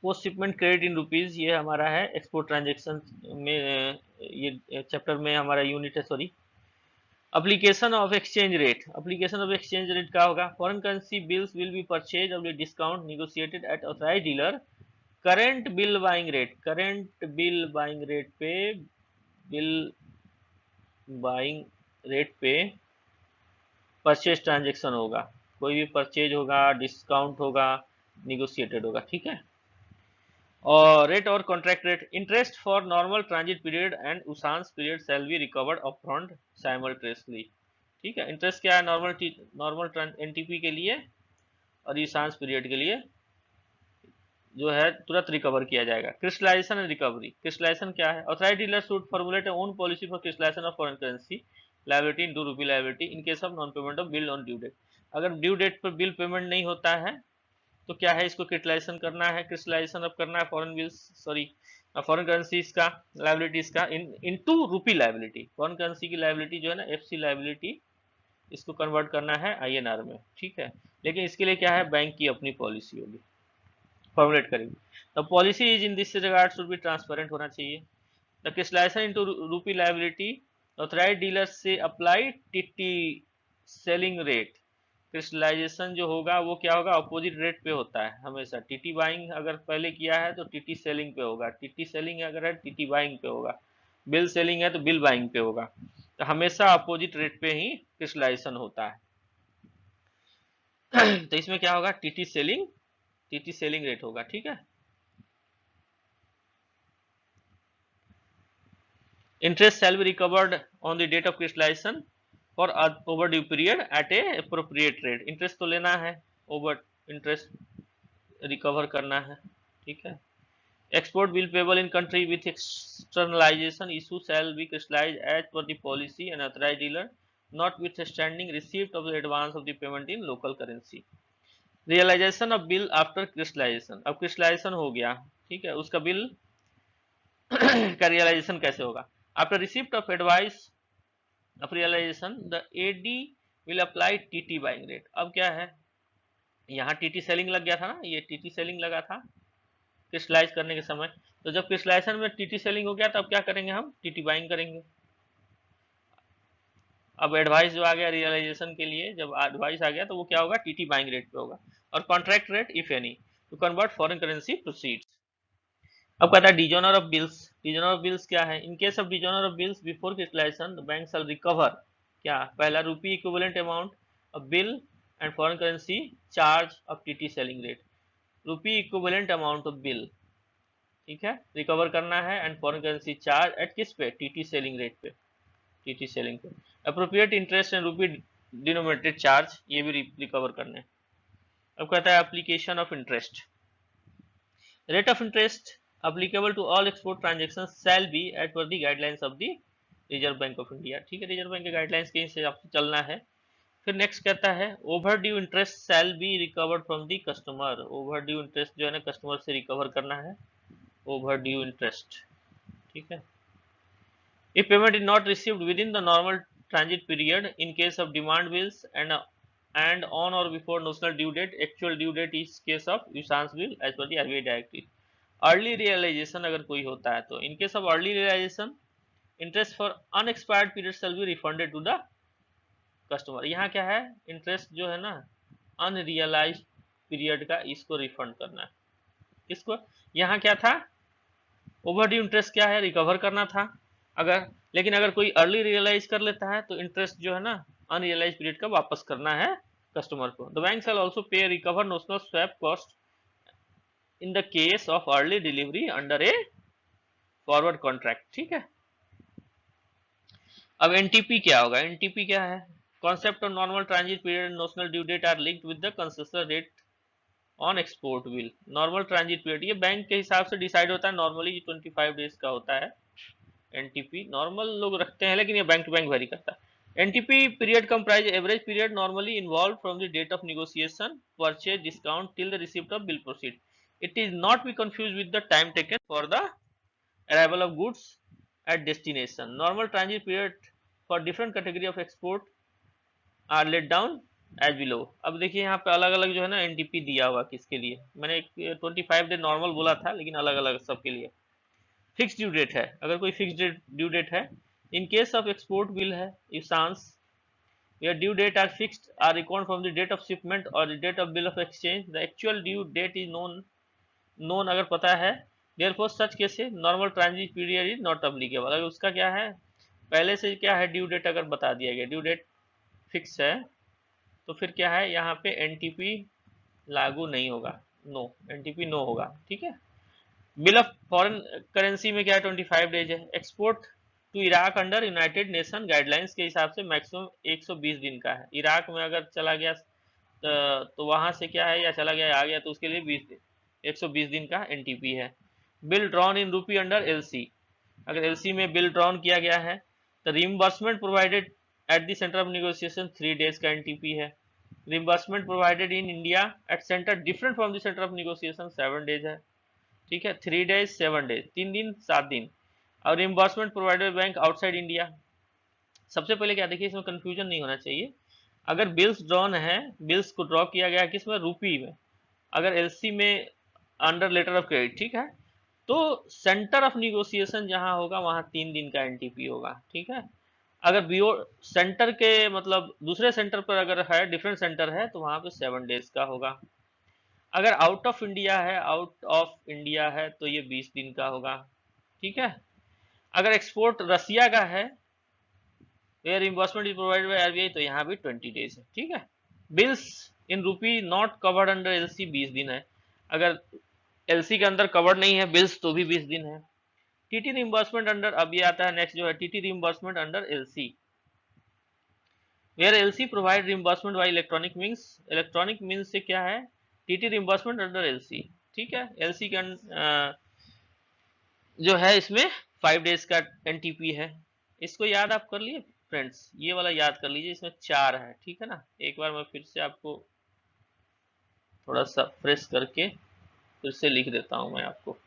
post shipment credit in rupees ये हमारा है एक्सपोर्ट ट्रांजेक्शन में, ये चैप्टर में हमारा यूनिट है, sorry. Application of exchange rate, application of exchange rate क्या होगा, foreign currency bills will be purchase of the discount negotiated at authorised dealer current bill buying rate. Current bill buying rate पे, बिल बाइंग रेट पे परचेज ट्रांजेक्शन होगा। कोई भी परचेज होगा, डिस्काउंट होगा, निगोशिएटेड होगा। ठीक है, और रेट और contract rate, interest for normal transit period and usance period shall be recovered upfront simultaneously. ठीक है, इंटरेस्ट क्या है, नॉर्मल एनटीपी के लिए और उसांस पीरियड के लिए जो है तुरंत रिकवर किया जाएगा। क्रिस्टलाइजेशन एंड रिकवरी, क्रिस्टलाइजेशन क्या है, authorised dealer should formulate own policy for crystallisation of foreign currency liability in ₹2 liability in case of non payment of bill on due date. अगर ड्यू डेट पर बिल पेमेंट नहीं होता है तो क्या है, इसको क्रिस्टलाइजेशन करना है। क्रिस्टलाइजेशन अब करना है foreign bills, sorry foreign currencies का, लायबिलिटीज का into rupee liability. Foreign currency की लायबिलिटी जो है ना, एफसी लायबिलिटी, इसको कन्वर्ट करना है INR में। ठीक है, लेकिन इसके लिए क्या है, बैंक की अपनी पॉलिसी होगी, फॉर्मुलेट करेगी। The policy is in this regard should be transparent होना चाहिए। The crystallisation into rupee liability, authorised dealer से apply TT selling rate. Crystallisation जो होगा वो क्या होगा, अपोजिट रेट पे होता है हमेशा। टीटी बाइंग अगर पहले किया है तो टीटी सेलिंग पे होगा, टीटी सेलिंग अगर है टीटी बाइंग पे होगा, बिल सेलिंग है तो बिल बाइंग पे होगा। तो हमेशा अपोजिट रेट पे ही क्रिस्टलाइजेशन होता है। तो इसमें क्या होगा, टीटी सेलिंग रेट होगा। ठीक है, interest shall be recovered on the date of crystallization for overdue period at a appropriate rate। Interest तो लेना है, ओवर इंटरेस्ट रिकवर करना है। ठीक है, export bill payable in country with externalization issue shall be crystallized as per the policy and authorized dealer notwithstanding receipt of the advance of the payment in local currency। realization of bill after crystallization, अब crystallization हो गया, ठीक है, उसका बिल का रियलाइजेशन कैसे होगा? After receipt of advice of realisation the AD will apply TT buying rate. अब क्या है, यहाँ टीटी सेलिंग लग गया था ना, ये टीटी सेलिंग लगा था क्रिस्टलाइज करने के समय। तो जब क्रिस्टलाइजेशन में टीटी सेलिंग हो गया तब क्या करेंगे, हम टीटी बाइंग करेंगे। अब एडवाइस जो आ गया रियलाइजेशन के लिए, जब एडवाइस आ गया तो वो क्या होगा, टीटी बाइंग रेट पे होगा। और contract rate if any to convert foreign currency proceeds. अब कहता है dishonour of bills. Dishonour of bills क्या है? In case of dishonour of bills before crystallisation the bank shall recover क्या, पहला rupee equivalent amount of bill and foreign currency charge of TT selling rate. Rupee equivalent amount of bill, ठीक है, रिकवर करना है, and foreign currency charge at किस पे, टीटी सेलिंग रेट पे, टीटी सेलिंग पे। अप्रोप्रिएट इंटरेस्ट एंड रूपी डिनोमिनेटेड चार्ज, ये भी रिकवर करने। अब कहता है application of interest. Rate of interest applicable to all export transactions shall be as per the guidelines of the reserve Bank of India. ठीक है, रिजर्व बैंक के गाइडलाइंस के हिसाब से चलना है। फिर नेक्स्ट कहता है over due interest shell be recovered from the customer. Over due interest जो है ना कस्टमर से रिकवर करना है, ओवर ड्यू इंटरेस्ट। ठीक है, if payment is not received within the normal transit period in case of demand bills and on or before notional due date, actual due date is case of usance bill as per the RBI directive। Early realisation अगर कोई होता है तो in case of early realisation interest for unexpired period shall be refunded to the customer. यहाँ क्या है, इंटरेस्ट जो है ना अनरियलाइज पीरियड का, इसको रिफंड करना है। इसको यहाँ क्या था, ओवर ड्यू इंटरेस्ट क्या है, रिकवर करना था। अगर लेकिन अगर कोई अर्ली रियलाइज कर लेता है तो इंटरेस्ट जो है ना अनरियलाइज पीरियड का वापस करना है कस्टमर को। The bank shall also pay recover notional swap cost in the case of early delivery under a forward contract. ठीक है, अब एनटीपी क्या होगा? एनटीपी क्या है? Concept of normal transit period and notional due date are linked with the concessional rate on export bill. Normal transit period ये बैंक के हिसाब से डिसाइड होता है, नॉर्मली 25 डेज का होता है। एनटीपी नॉर्मल लोग रखते हैं लेकिन ये बैंक टू बैंक वेरी करता है। NTP period comprise average period normally involve from the date of negotiation purchase discount till the receipt of bill proceed. It is not be confuse with the time taken for the arrival of goods at destination। normal transit period for different category of export are laid down as below। अब देखिए यहाँ पे अलग अलग जो है ना एनटीपी दिया हुआ किसके लिए, मैंने 25 डे नॉर्मल बोला था लेकिन अलग अलग सबके लिए। फिक्स ड्यू डेट है, अगर कोई फिक्स ड्यू डेट है, in case of export bill है यूसांस where due date are fixed are reckoned from the date of shipment or the date of bill of exchange। the actual due date is known अगर पता है, therefore such case normal transit period is not applicable। अगर उसका क्या है, पहले से क्या है ड्यू डेट अगर बता दिया गया, ड्यू डेट फिक्स है, तो फिर क्या है यहाँ पे एनटीपी लागू नहीं होगा, नो, एनटीपी नो होगा। ठीक है, बिल ऑफ फॉरेन करेंसी में क्या है 25 डेज है। Export to Iraq under United Nation guidelines के हिसाब से मैक्सिमम 120 दिन का है। इराक में अगर चला गया तो वहां से क्या है, या चला गया आ गया तो उसके लिए 120 दिन का एनटीपी है। बिल ड्रॉन इन रूपी अंडर एलसी, अगर एलसी में बिल ड्रॉन किया गया है तो reimbursement provided at the centre of negotiation 3 days का एनटीपी है। Reimbursement provided in India at centre different from the centre of negotiation 7 days है। ठीक है, 3 डेज 7 डेज, 3 दिन 7 दिन। और reimbursement provided bank outside India. सबसे पहले क्या देखिए, इसमें कंफ्यूजन नहीं होना चाहिए। अगर बिल्स ड्रॉन है, बिल्स को ड्रॉ किया गया किसमें, रूपी में, अगर एलसी में अंडर लेटर ऑफ क्रेडिट, ठीक है, तो सेंटर ऑफ निगोशिएशन जहां होगा वहां 3 दिन का एनटीपी होगा। ठीक है, अगर बीओ सेंटर के मतलब दूसरे सेंटर पर अगर है, डिफरेंट सेंटर है, तो वहां पे 7 डेज का होगा। अगर आउट ऑफ इंडिया है, आउट ऑफ इंडिया है तो ये 20 दिन का होगा। ठीक है, अगर एक्सपोर्ट रसिया का है, where reimbursement is provided by RBI, तो यहाँ भी 20 डेज है। ठीक है, बिल्स इन रूपी नॉट कवर्ड अंडर एलसी 20 दिन है। अगर एलसी के अंदर कवर्ड नहीं है बिल्स तो भी 20 दिन है। टीटी रिइंबर्समेंट अंडर, अब ये आता है नेक्स्ट जो है TT reimbursement under LC, where LC provide reimbursement by electronic means. Electronic means से क्या है, टीटी रिइंबर्समेंट अंडर एलसी। ठीक है, एलसी का जो है इसमें 5 डेज का एनटीपी है। इसको याद आप कर लिए फ्रेंड्स, ये वाला याद कर लीजिए, इसमें 4 है। ठीक है ना, एक बार मैं फिर से आपको थोड़ा सा फ्रेश करके फिर से लिख देता हूं मैं आपको।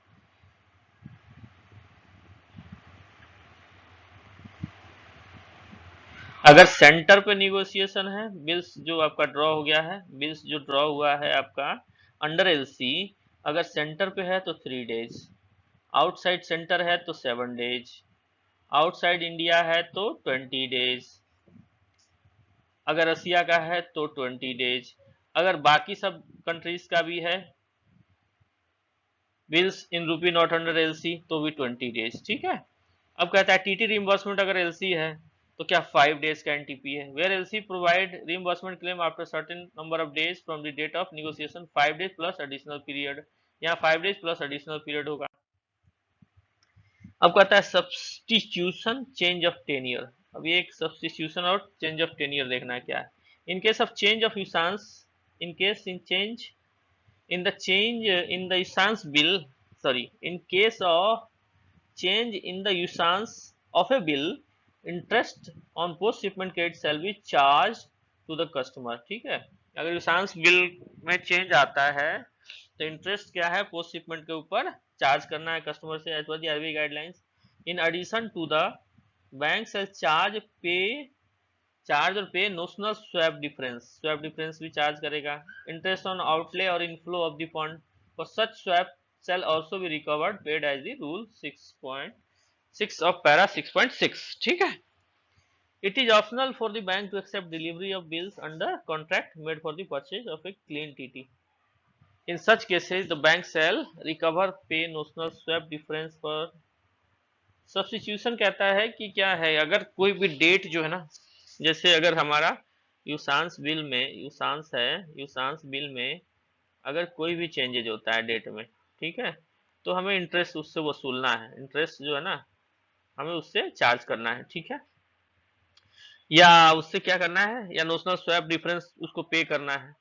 अगर सेंटर पे निगोशिएशन है, बिल्स जो आपका ड्रॉ हो गया है, बिल्स जो ड्रॉ हुआ है आपका अंडर एलसी, अगर सेंटर पे है तो 3 डेज, आउटसाइड सेंटर है तो 7 डेज, आउटसाइड इंडिया है तो 20 डेज, अगर रसिया का है तो 20 डेज, अगर बाकी सब कंट्रीज का भी है बिल्स इन रूपी नॉट अंडर एलसी तो भी 20 डेज। ठीक है। अब कहता है टीटी रिम्बर्समेंट अगर एलसी है तो क्या 5 डेज का एनटीपी है, where LC provide reimbursement claim after certain number of days from the date of negotiation, 5 days plus additional period, यहाँ 5 डेज प्लस एडिशनल पीरियड होगा। अब कहता है सब्सटीट्यूशन चेंज ऑफ टेन्योर। अब ये एक सब्सटीट्यूशन और चेंज ऑफ टेन्योर देखना है क्या है। In case of change of usance, in case in change in the change in the usance bill, sorry, in case of change in the usance of a bill, interest on post shipment credit shall be charged to the customer। ठीक है। अगर यूसांस बिल में चेंज आता है तो इंटरेस्ट क्या है पोस्ट शिपमेंट के ऊपर चार्ज करना है कस्टमर से as per the RBI guidelines. In addition to the bank shall charge or pay notional swap difference भी चार्ज करेगा। Interest on outlay or inflow of the fund for such swap shall also be recovered paid as the rule 6.6 of para 6.6। ठीक है। It is optional for the bank to accept delivery of bills under contract made for the purchase of a clean TT। In such cases the bank shall recover pay notional swap difference for substitution. कहता है कि क्या है, अगर कोई भी डेट जो है ना, जैसे अगर हमारा यूसांस बिल में यूसांस है, यूसांस बिल में अगर कोई भी चेंजेज होता है डेट में, ठीक है, तो हमें इंटरेस्ट उससे वसूलना है, इंटरेस्ट जो है ना हमें उससे चार्ज करना है। ठीक है। या उससे क्या करना है, या नोशनल स्वैप डिफरेंस उसको पे करना है,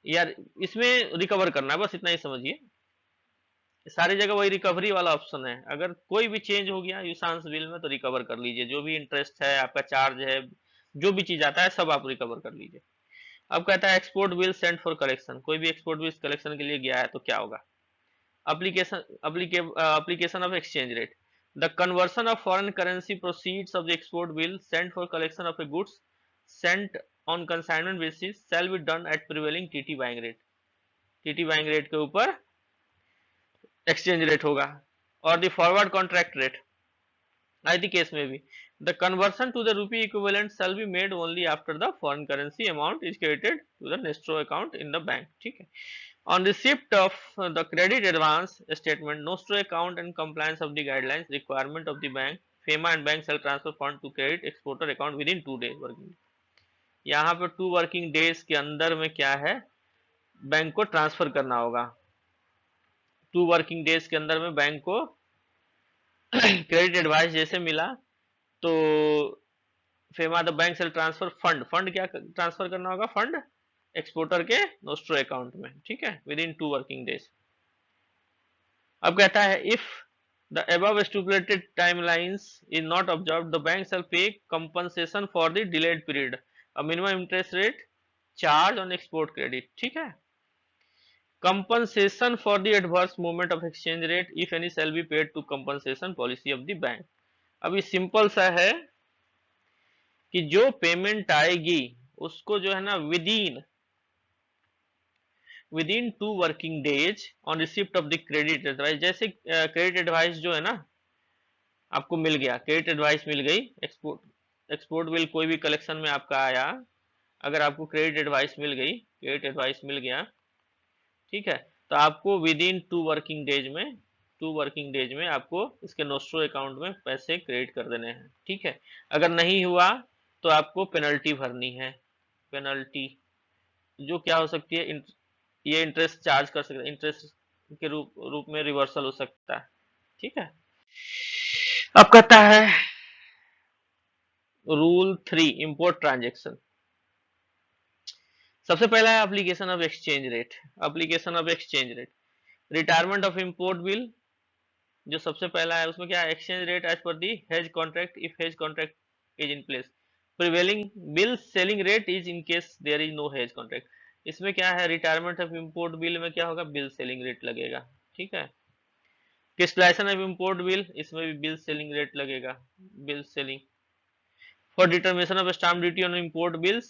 या इसमें रिकवर करना है, बस इतना ही समझिए। सारी जगह वही रिकवरी वाला ऑप्शन है। अगर कोई भी चेंज हो गया यूसांस बिल में तो रिकवर कर लीजिए, जो भी इंटरेस्ट है आपका चार्ज है, जो भी चीज आता है सब आप रिकवर कर लीजिए। अब कहता है export bill send for collection, कोई भी एक्सपोर्ट बिल कलेक्शन के लिए गया है तो क्या होगा। Application of exchange rate, the conversion of foreign currency proceeds of the export bill send for collection of a goods sent on consignment basis shall be done at prevailing TT buying rate. TT buying rate के ऊपर एक्सचेंज रेट होगा। Or the forward contract rate as the case में be the conversion to the rupee equivalent shall be made only after the foreign currency amount is credited to the nostro account in the bank. ठीक है। On receipt of the credit advance statement nostro account and compliance of the guidelines requirement of the bank, FEMA and bank shall transfer fund to credit exporter account within 2 days working. यहाँ पे 2 वर्किंग डेज के अंदर में क्या है, बैंक को ट्रांसफर करना होगा। 2 वर्किंग डेज के अंदर में बैंक को क्रेडिट एडवाइस जैसे मिला तो FEMA the bank shall transfer fund, fund क्या ट्रांसफर करना होगा, फंड एक्सपोर्टर के नोस्ट्रो अकाउंट में। ठीक है। Within 2 working days. अब कहता है if the above stipulated timelines is not observed the bank shall pay compensation for the delayed period, a minimum interest rate charge on export credit। ठीक है। compensation for the adverse movement of exchange rate if any shall be paid to compensation policy of the bank। अभी सिंपल सा है कि जो पेमेंट आएगी उसको जो है ना with in 2 working days on receipt of the credit advice. जैसे क्रेडिट एडवाइस जो है ना आपको मिल गया, क्रेडिट एडवाइस मिल गई, एक्सपोर्ट बिल कोई भी कलेक्शन में आपका आया, अगर आपको क्रेडिट एडवाइस मिल गई, क्रेडिट एडवाइस मिल गया, ठीक है, तो आपको विद इन 2 वर्किंग डेज में आपको इसके नोस्ट्रो अकाउंट में पैसे क्रेडिट कर देने हैं। ठीक है। अगर नहीं हुआ तो आपको पेनल्टी भरनी है। पेनल्टी जो क्या हो सकती है, ये इंटरेस्ट चार्ज कर सकते, इंटरेस्ट के रूप में रिवर्सल हो सकता है। ठीक है। अब कहता है रूल 3 इंपोर्ट ट्रांजेक्शन। सबसे पहला है application of exchange rate. Application of exchange rate, retirement of import bill जो सबसे पहला है उसमें क्या है, exchange rate as per the hedge contract if hedge contract is in place, prevailing bill selling rate is in case there is no hedge contract. इसमें क्या है, रिटायरमेंट ऑफ इंपोर्ट बिल में क्या होगा, बिल सेलिंग रेट लगेगा। ठीक है। क्रिस्टलाइजेशन ऑफ इंपोर्ट बिल, इसमें भी बिल सेलिंग रेट लगेगा, bill selling. For determination of stamp duty on import bills,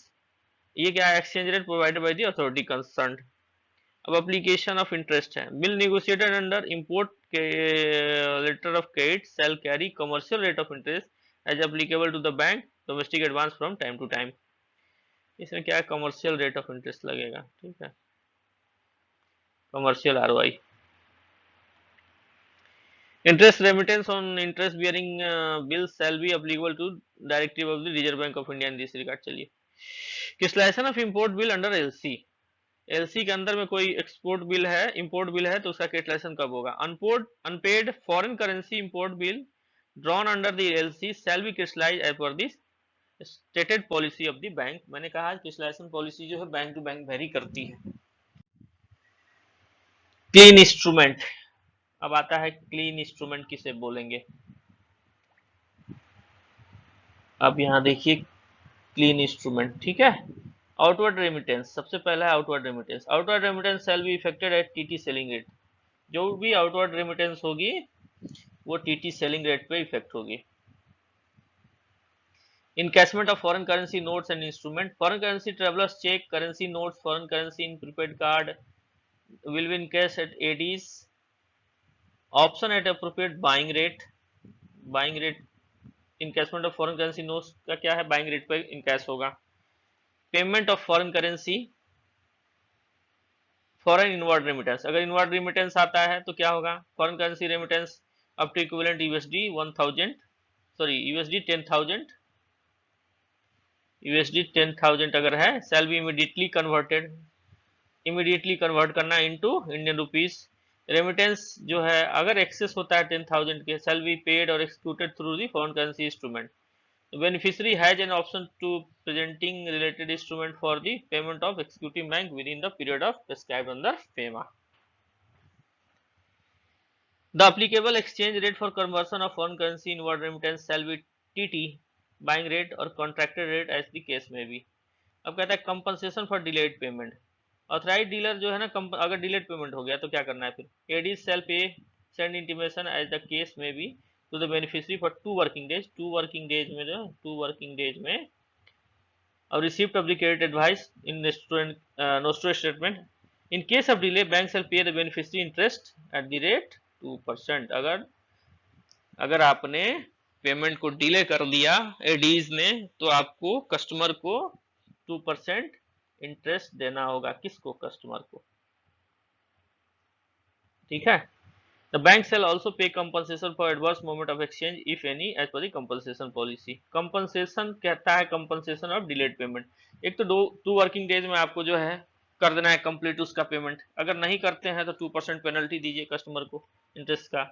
ये क्या है, exchange rate provided by the authority concern. अब एप्लीकेशन ऑफ इंटरेस्ट है, बिल नेगोशिएटेड अंडर इंपोर्ट के letter of credit shall carry commercial rate of interest as applicable to the bank domestic advance from time to time. इसमें क्या है, कमर्शियल रेट ऑफ इंटरेस्ट लगेगा, ठीक है, commercial ROI. Interest remittance on interest bearing bills shall be applicable to directive of the Reserve Bank of India in this regard. चलिए, cancellation of import bill under LC, LC के अंदर में कोई एक्सपोर्ट बिल है, इंपोर्ट बिल है, तो उसका कैंसलेशन कब होगा। Unpaid foreign currency import bill drawn under the LC shall be crystallised as per this stated policy of the bank. मैंने कहा कैंसलेशन पॉलिसी जो है बैंक टू बैंक वेरी करती है। क्लीन इंस्ट्रूमेंट, अब आता है क्लीन इंस्ट्रूमेंट किसे बोलेंगे। अब यहां देखिए क्लीन इंस्ट्रूमेंट, ठीक है। आउटवर्ड रेमिटेंस, सबसे पहला है outward remittance. Outward remittance shall be effected at TT selling rate, जो भी आउटवर्ड रेमिटेंस होगी वो टीटी सेलिंग रेट पे इफेक्ट होगी। Encashment of foreign currency notes and instrument, foreign currency travellers cheque, currency notes, foreign currency in prepaid card will be encashed at ADs, option at appropriate buying rate, buying rate encashment of foreign currency notes का क्या है, बाइंग रेट पर इनकैश होगा। Payment of foreign currency, foreign inward remittance, अगर इनवर्ड रेमिटेंस आता है तो क्या होगा, foreign currency remittance up to equivalent USD 1000, sorry USD 10,000, USD 10,000 अगर है, shall be immediately converted, immediately convert करना इनटू इंडियन रुपीस। रेमिटेंस जो है अगर एक्सेस होता है 10,000 के, शैल बी पेड और executed through the foreign currency instrument. Beneficiary has an option to presenting related instrument for the payment of executive bank within the period of prescribed under FEMA. The applicable exchange rate for conversion of foreign currency inward remittance shall be TT buying rate और contracted rate as the case में भी। अब कहता है compensation for delayed payment, authorise dealer जो है ना, अगर डिलेड पेमेंट हो गया तो क्या करना है फिर, ADs shall pay send intimation as the case में भी to the beneficiary for 2 working days, 2 working days में, जो 2 वर्किंग डेज में, और receipt of the credit advice in nostro statement. In case of delay bank shall pay the beneficiary interest at the rate 2%। अगर आपने पेमेंट को डिले कर दिया एडीज ने, तो आपको कस्टमर को 2% इंटरेस्ट देना होगा, किसको, कस्टमर को, ठीक है। The bank shall also pay compensation for adverse movement of exchange if any as per the compensation policy. Compensation कहता है कंपनसेशन ऑफ डिलेड पेमेंट, एक तो 2 वर्किंग डेज में आपको जो है कर देना है कंप्लीट उसका पेमेंट, अगर नहीं करते हैं तो 2% पेनल्टी दीजिए कस्टमर को इंटरेस्ट का।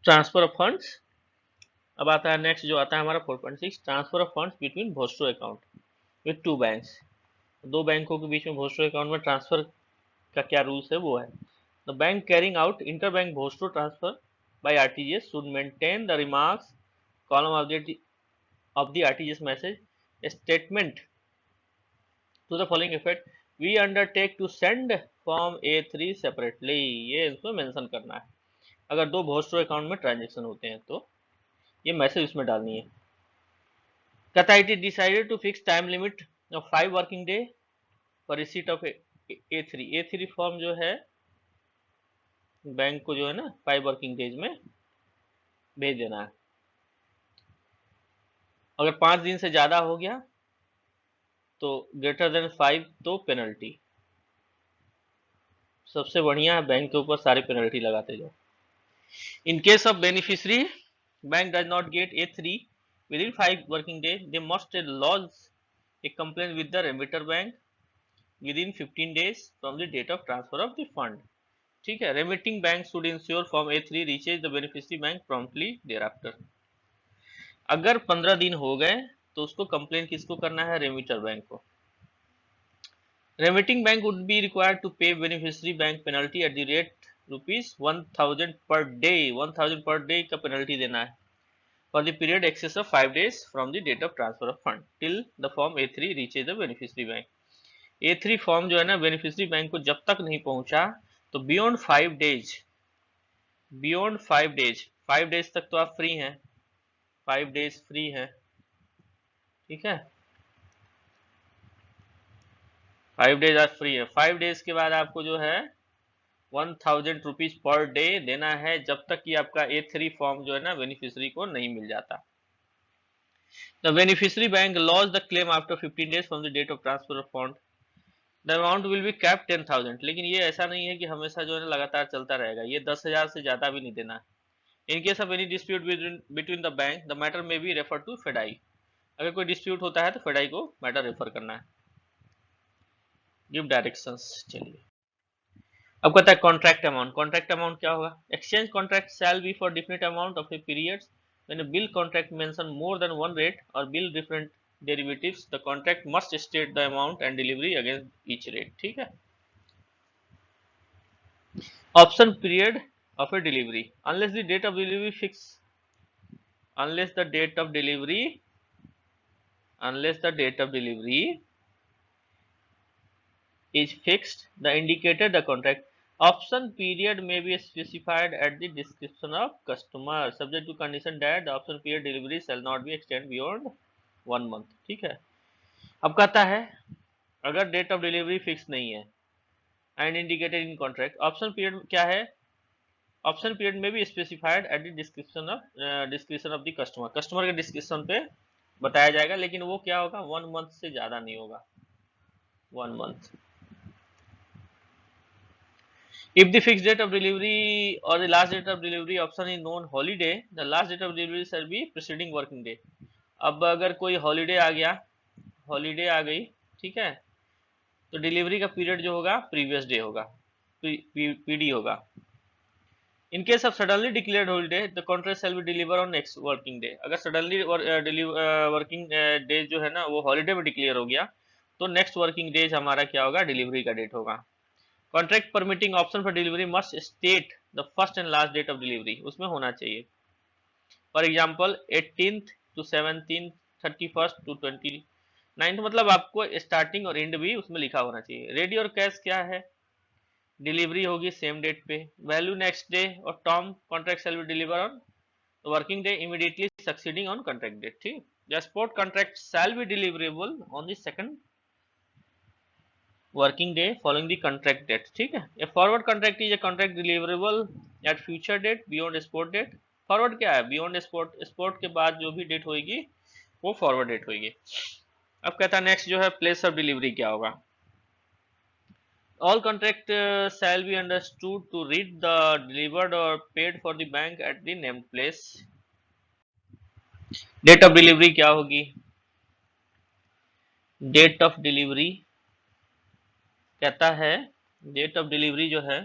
ट्रांसफर ऑफ फंड्स, अब आता है नेक्स्ट जो आता है हमारा 4.6, transfer of funds between vostro account with 2 banks. 2 बैंकों के बीच में भोस्ट्रो अकाउंट में ट्रांसफर का क्या रूल्स है वो है। The bank carrying out interbank vostro transfer by RTGS should maintain the remarks column of the RTGS message statement to the following effect, we undertake to send form A3 separately, ये इसमें मेंशन करना है। अगर 2 भोस्ट्रो अकाउंट में ट्रांजेक्शन होते हैं तो ये मैसेज इसमें डालनी है। कहता है it is decided to fix time limit of 5 working day for receipt of A3 form जो है बैंक को जो है ना 5 वर्किंग डेज में भेज देना है। अगर 5 दिन से ज्यादा हो गया तो ग्रेटर देन 5 तो पेनल्टी। सबसे बढ़िया है बैंक के ऊपर सारी पेनल्टी लगाते जाओ। इन case of beneficiary bank does not gate A3 within 5 working days, they must lodge a complaint with the remitter bank within 15 days from the date of transfer of the fund, ठीक है। remitting bank should ensure form A3 reaches the beneficiary bank promptly thereafter। अगर 15 दिन हो गए तो उसको कंप्लेन किसको करना है, रेमिटर बैंक को। remitting bank would be required to pay beneficiary bank penalty at the rate ₹1,000 per day, 1,000 per day का पेनल्टी देना है for the period excess of 5 days from the date of transfer of fund till the form A3 reaches the beneficiary bank। A3 form जो है ना बेनिफिशियरी बैंक को जब तक नहीं पहुंचा तो beyond 5 days, beyond 5 days, 5 days तक तो आप फ्री हैं, 5 डेज फ्री हैं, ठीक है, 5 डेज आज फ्री है। 5 डेज के बाद आपको जो है 1000 रुपीज पर डे देना है, जब तक कि आपका A3 फॉर्म जो है ना बेनिफिशियरी को नहीं मिल जाता। The beneficiary bank loss the claim after 15 days from the date of transfer of fund. The amount will be cap 10,000। लेकिन ये ऐसा नहीं है कि हमेशा जो है ना लगातार चलता रहेगा, ये 10,000 से ज्यादा भी नहीं देना है। In case of any dispute between the bank the matter में बी रेफर टू फेडाई। अगर कोई डिस्प्यूट होता है तो फेडाई को मैटर रेफर करना है। Give directions. चलिए अब कहता है कॉन्ट्रैक्ट अमाउंट। कॉन्ट्रैक्ट अमाउंट क्या होगा? Exchange contract shall B for different amount of a period. When a bill contract mention more than one rate or bill different derivatives, the contract must state the amount and delivery against each rate। ठीक है। Option period of a delivery unless the date of delivery fix unless the date of delivery unless the date of delivery is fixed, the indicated the contract option period may be specified at the description of customer subject to condition that the option period delivery shall not be extended beyond 1 month। ठीक है। अब कहता है अगर डेट ऑफ डिलीवरी फिक्स नहीं है and indicated in contract, option period क्या है? ऑप्शन पीरियड में भी specified at the description of the customer. Customer के डिस्क्रिप्शन पे बताया जाएगा, लेकिन वो क्या होगा? 1 मंथ से ज्यादा नहीं होगा। 1 month. If the fixed date of delivery or the last date of delivery option is known holiday, the last date of delivery shall be preceding working day। अब अगर कोई हॉलीडे आ गया, हॉलीडे आ गई, ठीक है, तो डिलीवरी का पीरियड जो होगा प्रीवियस डे होगा, पीडी होगा। In case of suddenly declared holiday the contract shall be deliver on next working day. अगर सडनली वर्किंग डे जो है ना वो हॉलीडे में डिक्लेयर हो गया, तो नेक्स्ट वर्किंग डेज हमारा क्या होगा? डिलीवरी का डेट होगा। Contract permitting option for delivery must state the first and last date of delivery, उसमें होना चाहिए। For example 18th to 17th, 31st to 29th, मतलब आपको स्टार्टिंग और एंड भी उसमें लिखा होना चाहिए। रेडी और कैश क्या है? डिलीवरी होगी सेम डेट पे। वैल्यू नेक्स्ट डे और term contract shall be deliver on working day immediately succeeding on contract date. ठीक। The spot contract shall be deliverable on the second working day following the contract date। ठीक है। A forward contract is a contract deliverable at future date beyond spot date। Forward क्या है? बियॉन्ड स्पॉट, स्पॉट के बाद जो भी डेट होगी वो फॉरवर्ड डेट होगी। अब कहता है नेक्स्ट जो है प्लेस ऑफ डिलीवरी क्या होगा? All contract shall be understood to read the delivered और paid for the bank at the named place. Date of delivery क्या होगी? डेट ऑफ डिलीवरी कहता है डेट ऑफ डिलीवरी जो है,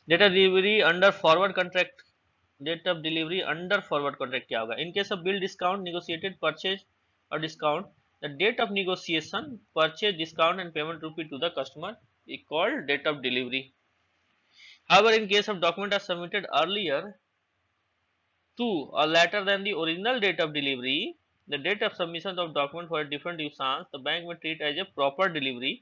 date of delivery under forward contract, date of delivery under forward contract क्या होगा? In case of bill discount negotiated purchase और discount, the date of negotiation purchase discount and payment rupee to the customer is called date of delivery. However, in case of document are submitted earlier to or later than the original date of delivery, the date of submission of document for a different usance, the bank may treat as a proper delivery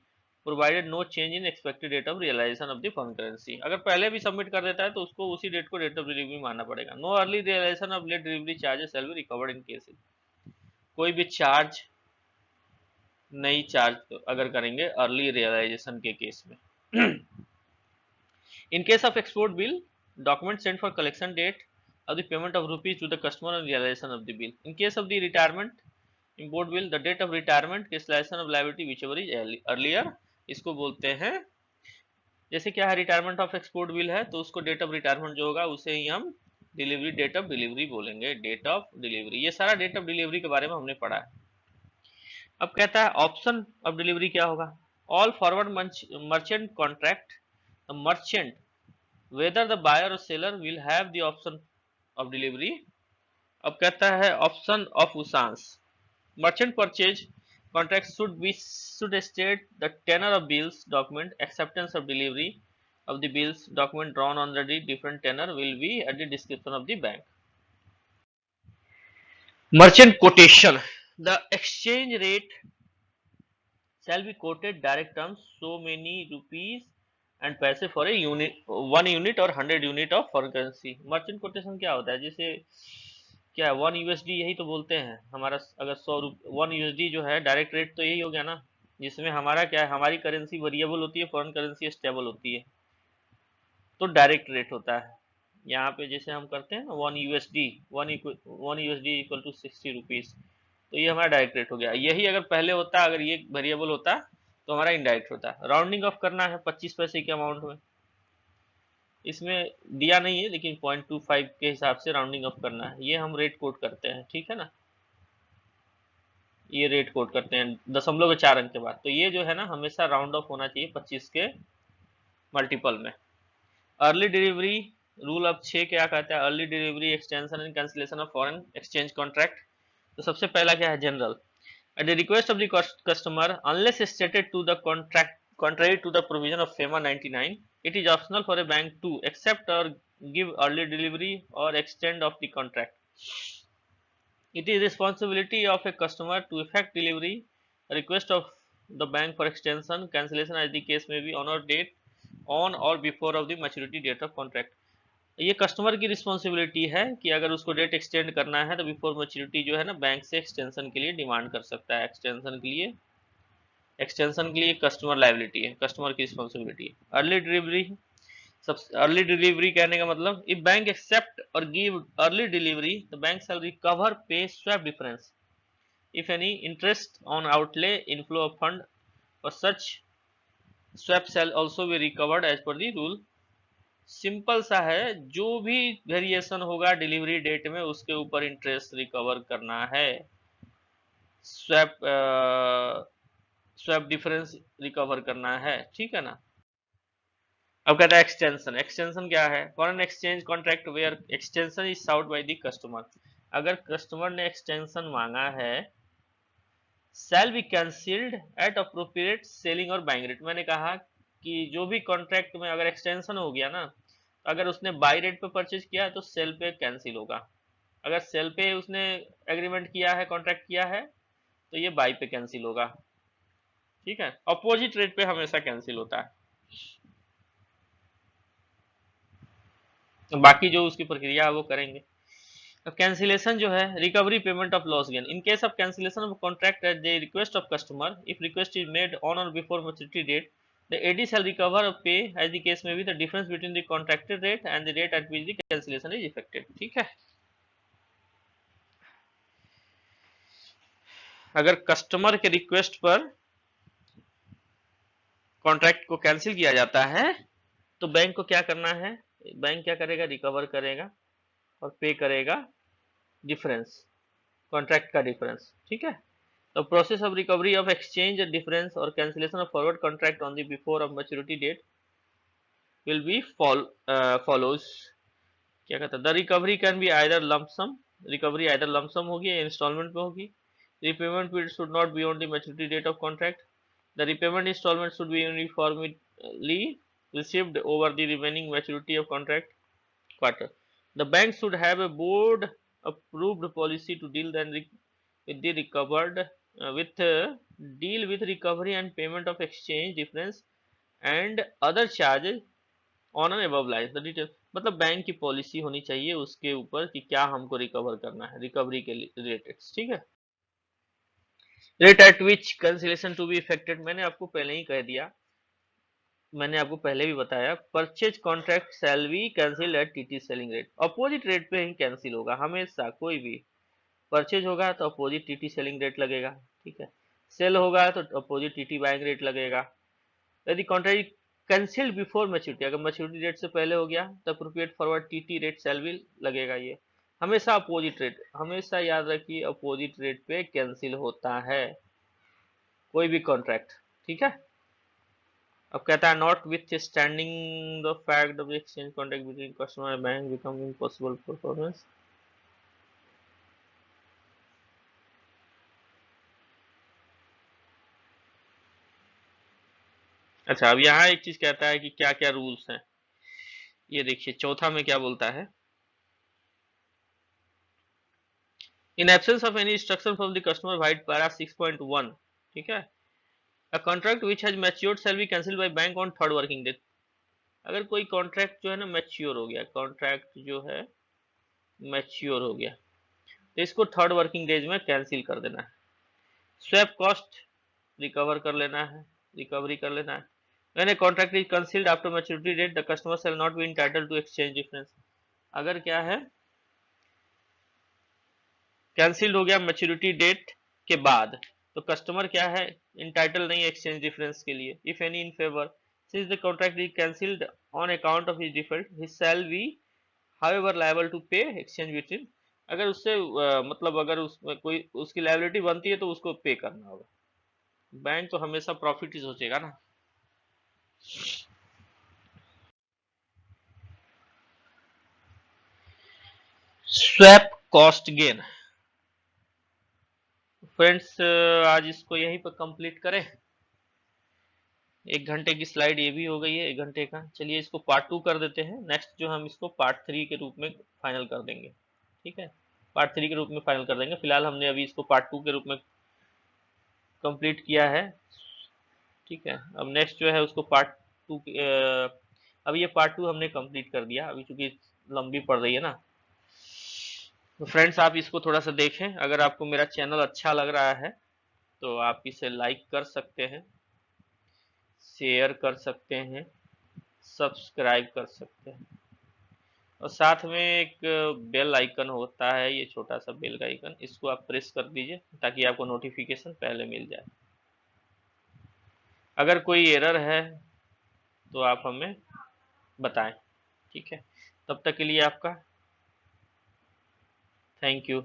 provided no change in expected date of realization of the foreign currency। अगर पहले भी सबमिट कर देता है तो उसको उसी डेट को डेट ऑफ डिलीवरी मानना पड़ेगा। No early realisation of late delivery charges shall be recovered in cases. कोई भी चार्ज नहीं चार्ज अगर करेंगे अर्ली रियलाइजेशन के केस में। In case of export bill document sent for collection date of the payment of rupees to the customer and realization of the bill। In case of the retirement import bill, the date of retirement cancellation of liability whichever is earlier, इसको बोलते हैं, जैसे क्या है रिटायरमेंट ऑफ एक्सपोर्ट बिल है तो उसको डेट ऑफ रिटायरमेंट जो होगा उसे ही हम डिलीवरी डेट ऑफ डिलीवरी बोलेंगे। डेट ऑफ डिलीवरी, ये सारा डेट ऑफ डिलीवरी के बारे में हमने पढ़ा है। अब कहता है ऑप्शन ऑफ डिलीवरी क्या होगा? All forward merchant contract the merchant whether the buyer और seller will have the option of delivery. अब कहता है option of usance, merchant purchase contract should state the tenor of bills document acceptance of delivery of the bills document drawn on the different tenor will be at the description of the bank। merchant quotation, the exchange rate shall be quoted direct terms so many rupees and पैसे for a unit, 1 unit और 100 unit of foreign currency। merchant quotation क्या होता है? जैसे क्या है 1 USD, यही तो बोलते हैं हमारा। अगर 1 USD जो है डायरेक्ट रेट तो यही हो गया ना, जिसमें हमारा क्या है, हमारी करेंसी वेरिएबल होती है, फॉरेन करेंसी स्टेबल होती है, तो डायरेक्ट रेट होता है। यहाँ पे जैसे हम करते हैं ना 1 USD, 1 USD equal to 60 rupees, तो ये हमारा डायरेक्ट रेट हो गया। यही अगर पहले होता, अगर ये वेरिएबल होता तो हमारा इनडायरेक्ट होता। राउंडिंग ऑफ करना है 25 पैसे के अमाउंट में, इसमें दिया नहीं है लेकिन 0.25 के हिसाब से राउंडिंग ऑफ करना है। ये हम रेट कोड करते हैं, ठीक है ना, ये रेट कोड करते हैं दशमलव के 4 अंक के बाद। तो ये जो है ना हमेशा राउंड ऑफ होना चाहिए 25 के मल्टीपल में। अर्ली डिलीवरी रूल अब 6 क्या कहता है, early delivery extension and cancellation of foreign exchange contract. तो सबसे पहला क्या है, general, at the request of the customer unless stated to the contract contrary to the provision of FEMA 99, it is optional for a bank to accept or give early delivery or extend of the contract. It is responsibility of a customer to effect delivery. A request of the bank for extension, cancellation as the case may be on or date on or before of the maturity date of contract. ये कस्टमर की रिस्पॉन्सिबिलिटी है कि अगर उसको डेट एक्सटेंड करना है तो बिफोर मैच्योरिटी जो है ना बैंक से एक्सटेंशन के लिए डिमांड कर सकता है। एक्सटेंशन के लिए कस्टमर लाइबिलिटी है, कस्टमर की रिस्पॉन्सिबिलिटी है। अर्ली डिलीवरी, सब अर्ली डिलीवरी कहने का मतलब, इफ बैंक एक्सेप्ट और give early delivery the bank shall recover pay swap difference if any interest on outlay inflow of fund और such swap shall also be recovered as per the rule. Simple सा है, जो भी वेरिएशन होगा डिलीवरी डेट में उसके ऊपर इंटरेस्ट रिकवर करना है, स्वैप स्वैप डिफरेंस रिकवर करना है, ठीक है ना। अब कहता है एक्सटेंशन। एक्सटेंशन क्या है, foreign exchange contract where extension is sought by the customer. अगर कस्टमर ने एक्सटेंशन मांगा है, shall be cancelled at appropriate selling और बाइंग रेट। मैंने कहा कि जो भी कॉन्ट्रैक्ट में अगर एक्सटेंशन हो गया ना, अगर उसने बाई रेट पे परचेज किया है तो सेल पे कैंसिल होगा। अगर सेल पे उसने एग्रीमेंट किया है, कॉन्ट्रैक्ट किया है, तो ये बाई पे कैंसिल होगा, ठीक है। अपोजिट रेट पे हमेशा कैंसिल होता है। बाकी जो उसकी प्रक्रिया है वो करेंगे। अब कैंसिलेशन जो है, recovery payment of loss gain in case of cancellation of contract at the request of customer, if request is made on और before maturity date, the AD shall recover or pay as the case may be the difference between the contracted rate and the rate at which the cancellation is effected, ठीक है। अगर कस्टमर के रिक्वेस्ट पर कॉन्ट्रैक्ट को कैंसिल किया जाता है तो बैंक को क्या करना है, बैंक क्या करेगा, रिकवर करेगा और पे करेगा डिफरेंस, कॉन्ट्रैक्ट का डिफरेंस, ठीक है। तो process of recovery of exchange difference और cancellation of forward contract on the before of maturity date will be follows. क्या कहता है, the recovery can be either lump sum, recovery either lump sum होगी या इंस्टॉलमेंट में होगी। Repayment period should not be on the maturity date of contract. The repayment instalment should be uniformly received over the remaining maturity of contract quarter. The bank should have a board approved policy to deal then with the recovered with deal with recovery and payment of exchange difference and other charges on and above line the detail. मतलब बैंक की पॉलिसी होनी चाहिए उसके ऊपर कि क्या हमको रिकवर करना है, रिकवरी के रिलेटेड, ठीक है। Rate at which cancellation to be effected, मैंने आपको पहले ही कह दिया, मैंने आपको पहले भी बताया, purchase contract shall be cancel at TT selling rate. Opposite rate पे ही कैंसिल होगा हमेशा, कोई भी परचेज होगा तो अपोजिट टीटी सेलिंग रेट लगेगा, ठीक है। सेल होगा तो अपोजिट टीटी बाइंग रेट लगेगा। यदि कॉन्ट्रैक्ट कैंसिल्ड बिफोर मैच्योरिटी, अगर मैच्योरिटी डेट से पहले हो गया तो appropriate forward TT rate shall be लगेगा। ये हमेशा अपोजिट रेट, हमेशा याद रखिए अपोजिट रेट पे कैंसिल होता है कोई भी कॉन्ट्रैक्ट, ठीक है। अब कहता है not with standing the fact of exchange contract between customer and bank become impossible performance. अच्छा, अब यहाँ एक चीज कहता है कि क्या क्या रूल्स हैं। ये देखिए चौथा में क्या बोलता है, in absence of any instruction from the customer wide para 6.1, ठीक है, a contract which has matured shell be cancelled by bank on third working day. अगर कोई कॉन्ट्रैक्ट जो है ना मैच्योर हो गया, कॉन्ट्रैक्ट जो है मैच्योर हो गया, तो इसको 3rd वर्किंग डेज में कैंसिल कर देना है। स्वैप कॉस्ट रिकवर कर लेना है, रिकवरी कर लेना है। When a contract is cancelled after maturity date, the customer shall not be entitled to exchange difference. अगर क्या है, कैंसिल्ड हो गया मैच्योरिटी डेट के बाद, तो कस्टमर क्या है, इंटाइटल नहीं है एक्सचेंज डिफरेंस के लिए। If any in favour, since the contract is cancelled on account of his default, he shall be however liable to pay exchange between. अगर उससे मतलब अगर उसमें कोई उसकी लायबिलिटी बनती है तो उसको पे करना होगा। बैंक तो हमेशा प्रॉफिट ही सोचेगा ना। Swap cost gain. फ्रेंड्स, आज इसको यहीं पर कंप्लीट करें। 1 घंटे की स्लाइड ये भी हो गई है, 1 घंटे का। चलिए इसको पार्ट 2 कर देते हैं। नेक्स्ट जो हम इसको पार्ट 3 के रूप में फाइनल कर देंगे। ठीक है, पार्ट 3 के रूप में फाइनल कर देंगे। फिलहाल हमने अभी इसको पार्ट 2 के रूप में कंप्लीट किया है। ठीक है, अब नेक्स्ट जो है उसको पार्ट 2, अब ये पार्ट 2 हमने कंप्लीट कर दिया। अभी चूंकि लंबी पड़ रही है ना, तो फ्रेंड्स आप इसको थोड़ा सा देखें। अगर आपको मेरा चैनल अच्छा लग रहा है तो आप इसे लाइक कर सकते हैं, शेयर कर सकते हैं, सब्सक्राइब कर सकते हैं, और साथ में एक बेल आइकन होता है, ये छोटा सा बेल का आइकन, इसको आप प्रेस कर दीजिए ताकि आपको नोटिफिकेशन पहले मिल जाए। अगर कोई एरर है तो आप हमें बताएं। ठीक है, तब तक के लिए आपका थैंक यू।